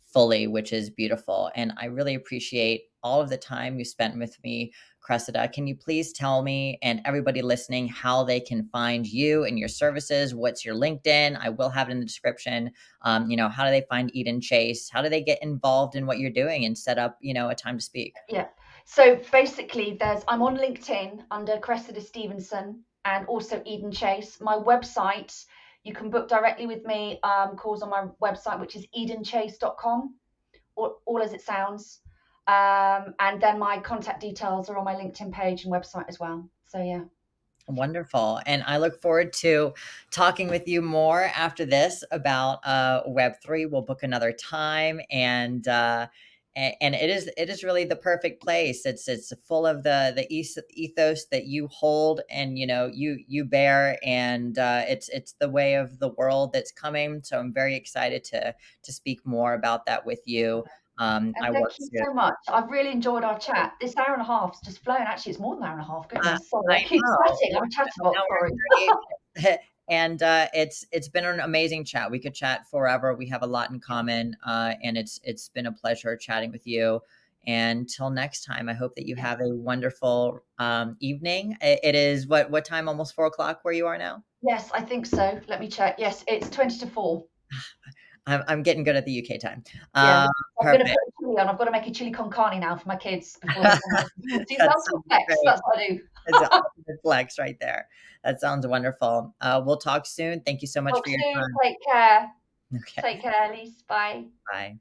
Speaker 1: fully, which is beautiful. And I really appreciate all of the time you spent with me, Cressida. Can you please tell me and everybody listening how they can find you and your services? What's your LinkedIn? I will have it in the description. How do they find EdenChase? How do they get involved in what you're doing and set up, a time to speak?
Speaker 2: Yeah. So basically, I'm on LinkedIn under Cressida Stephenson and also EdenChase. My website, you can book directly with me, calls on my website, which is edenchase.com, all as it sounds. And then my contact details are on my LinkedIn page and website as well. So yeah.
Speaker 1: Wonderful. And I look forward to talking with you more after this about Web3. We'll book another time, and it is really the perfect place. It's full of the ethos that you hold and you bear, and it's the way of the world that's coming. So I'm very excited to speak more about that with you.
Speaker 2: And
Speaker 1: I work
Speaker 2: thank you
Speaker 1: to
Speaker 2: so much. I've really enjoyed our chat. This hour and a half's just flown. Actually, it's more than an hour and a half. Goodness. Sorry,
Speaker 1: I
Speaker 2: I keep
Speaker 1: know.
Speaker 2: chatting. I'm a
Speaker 1: Now
Speaker 2: chatterbox. Sorry.
Speaker 1: we're 38. And it's been an amazing chat. We could chat forever. We have a lot in common, and it's been a pleasure chatting with you. And till next time, I hope that you
Speaker 2: Yes.
Speaker 1: have a wonderful evening. It is what time? Almost 4 o'clock where you are now.
Speaker 2: Yes, I think so. Let me check. Yes, it's 20 to 4.
Speaker 1: I'm getting good at the UK time.
Speaker 2: Yeah.
Speaker 1: Uh,
Speaker 2: I'm going to
Speaker 1: Perfect.
Speaker 2: put a chili on. I've got to make a chili con carne now for my kids before they come home from school. See,
Speaker 1: That
Speaker 2: that's what
Speaker 1: sounds
Speaker 2: flex.
Speaker 1: great.
Speaker 2: That's what I do.
Speaker 1: It's an ultimate flex right there. That sounds wonderful. We'll talk soon. Thank you so much
Speaker 2: Talk
Speaker 1: for your
Speaker 2: soon.
Speaker 1: time.
Speaker 2: Take care.
Speaker 1: Okay.
Speaker 2: Take care, Ellyse. Bye.
Speaker 1: Bye.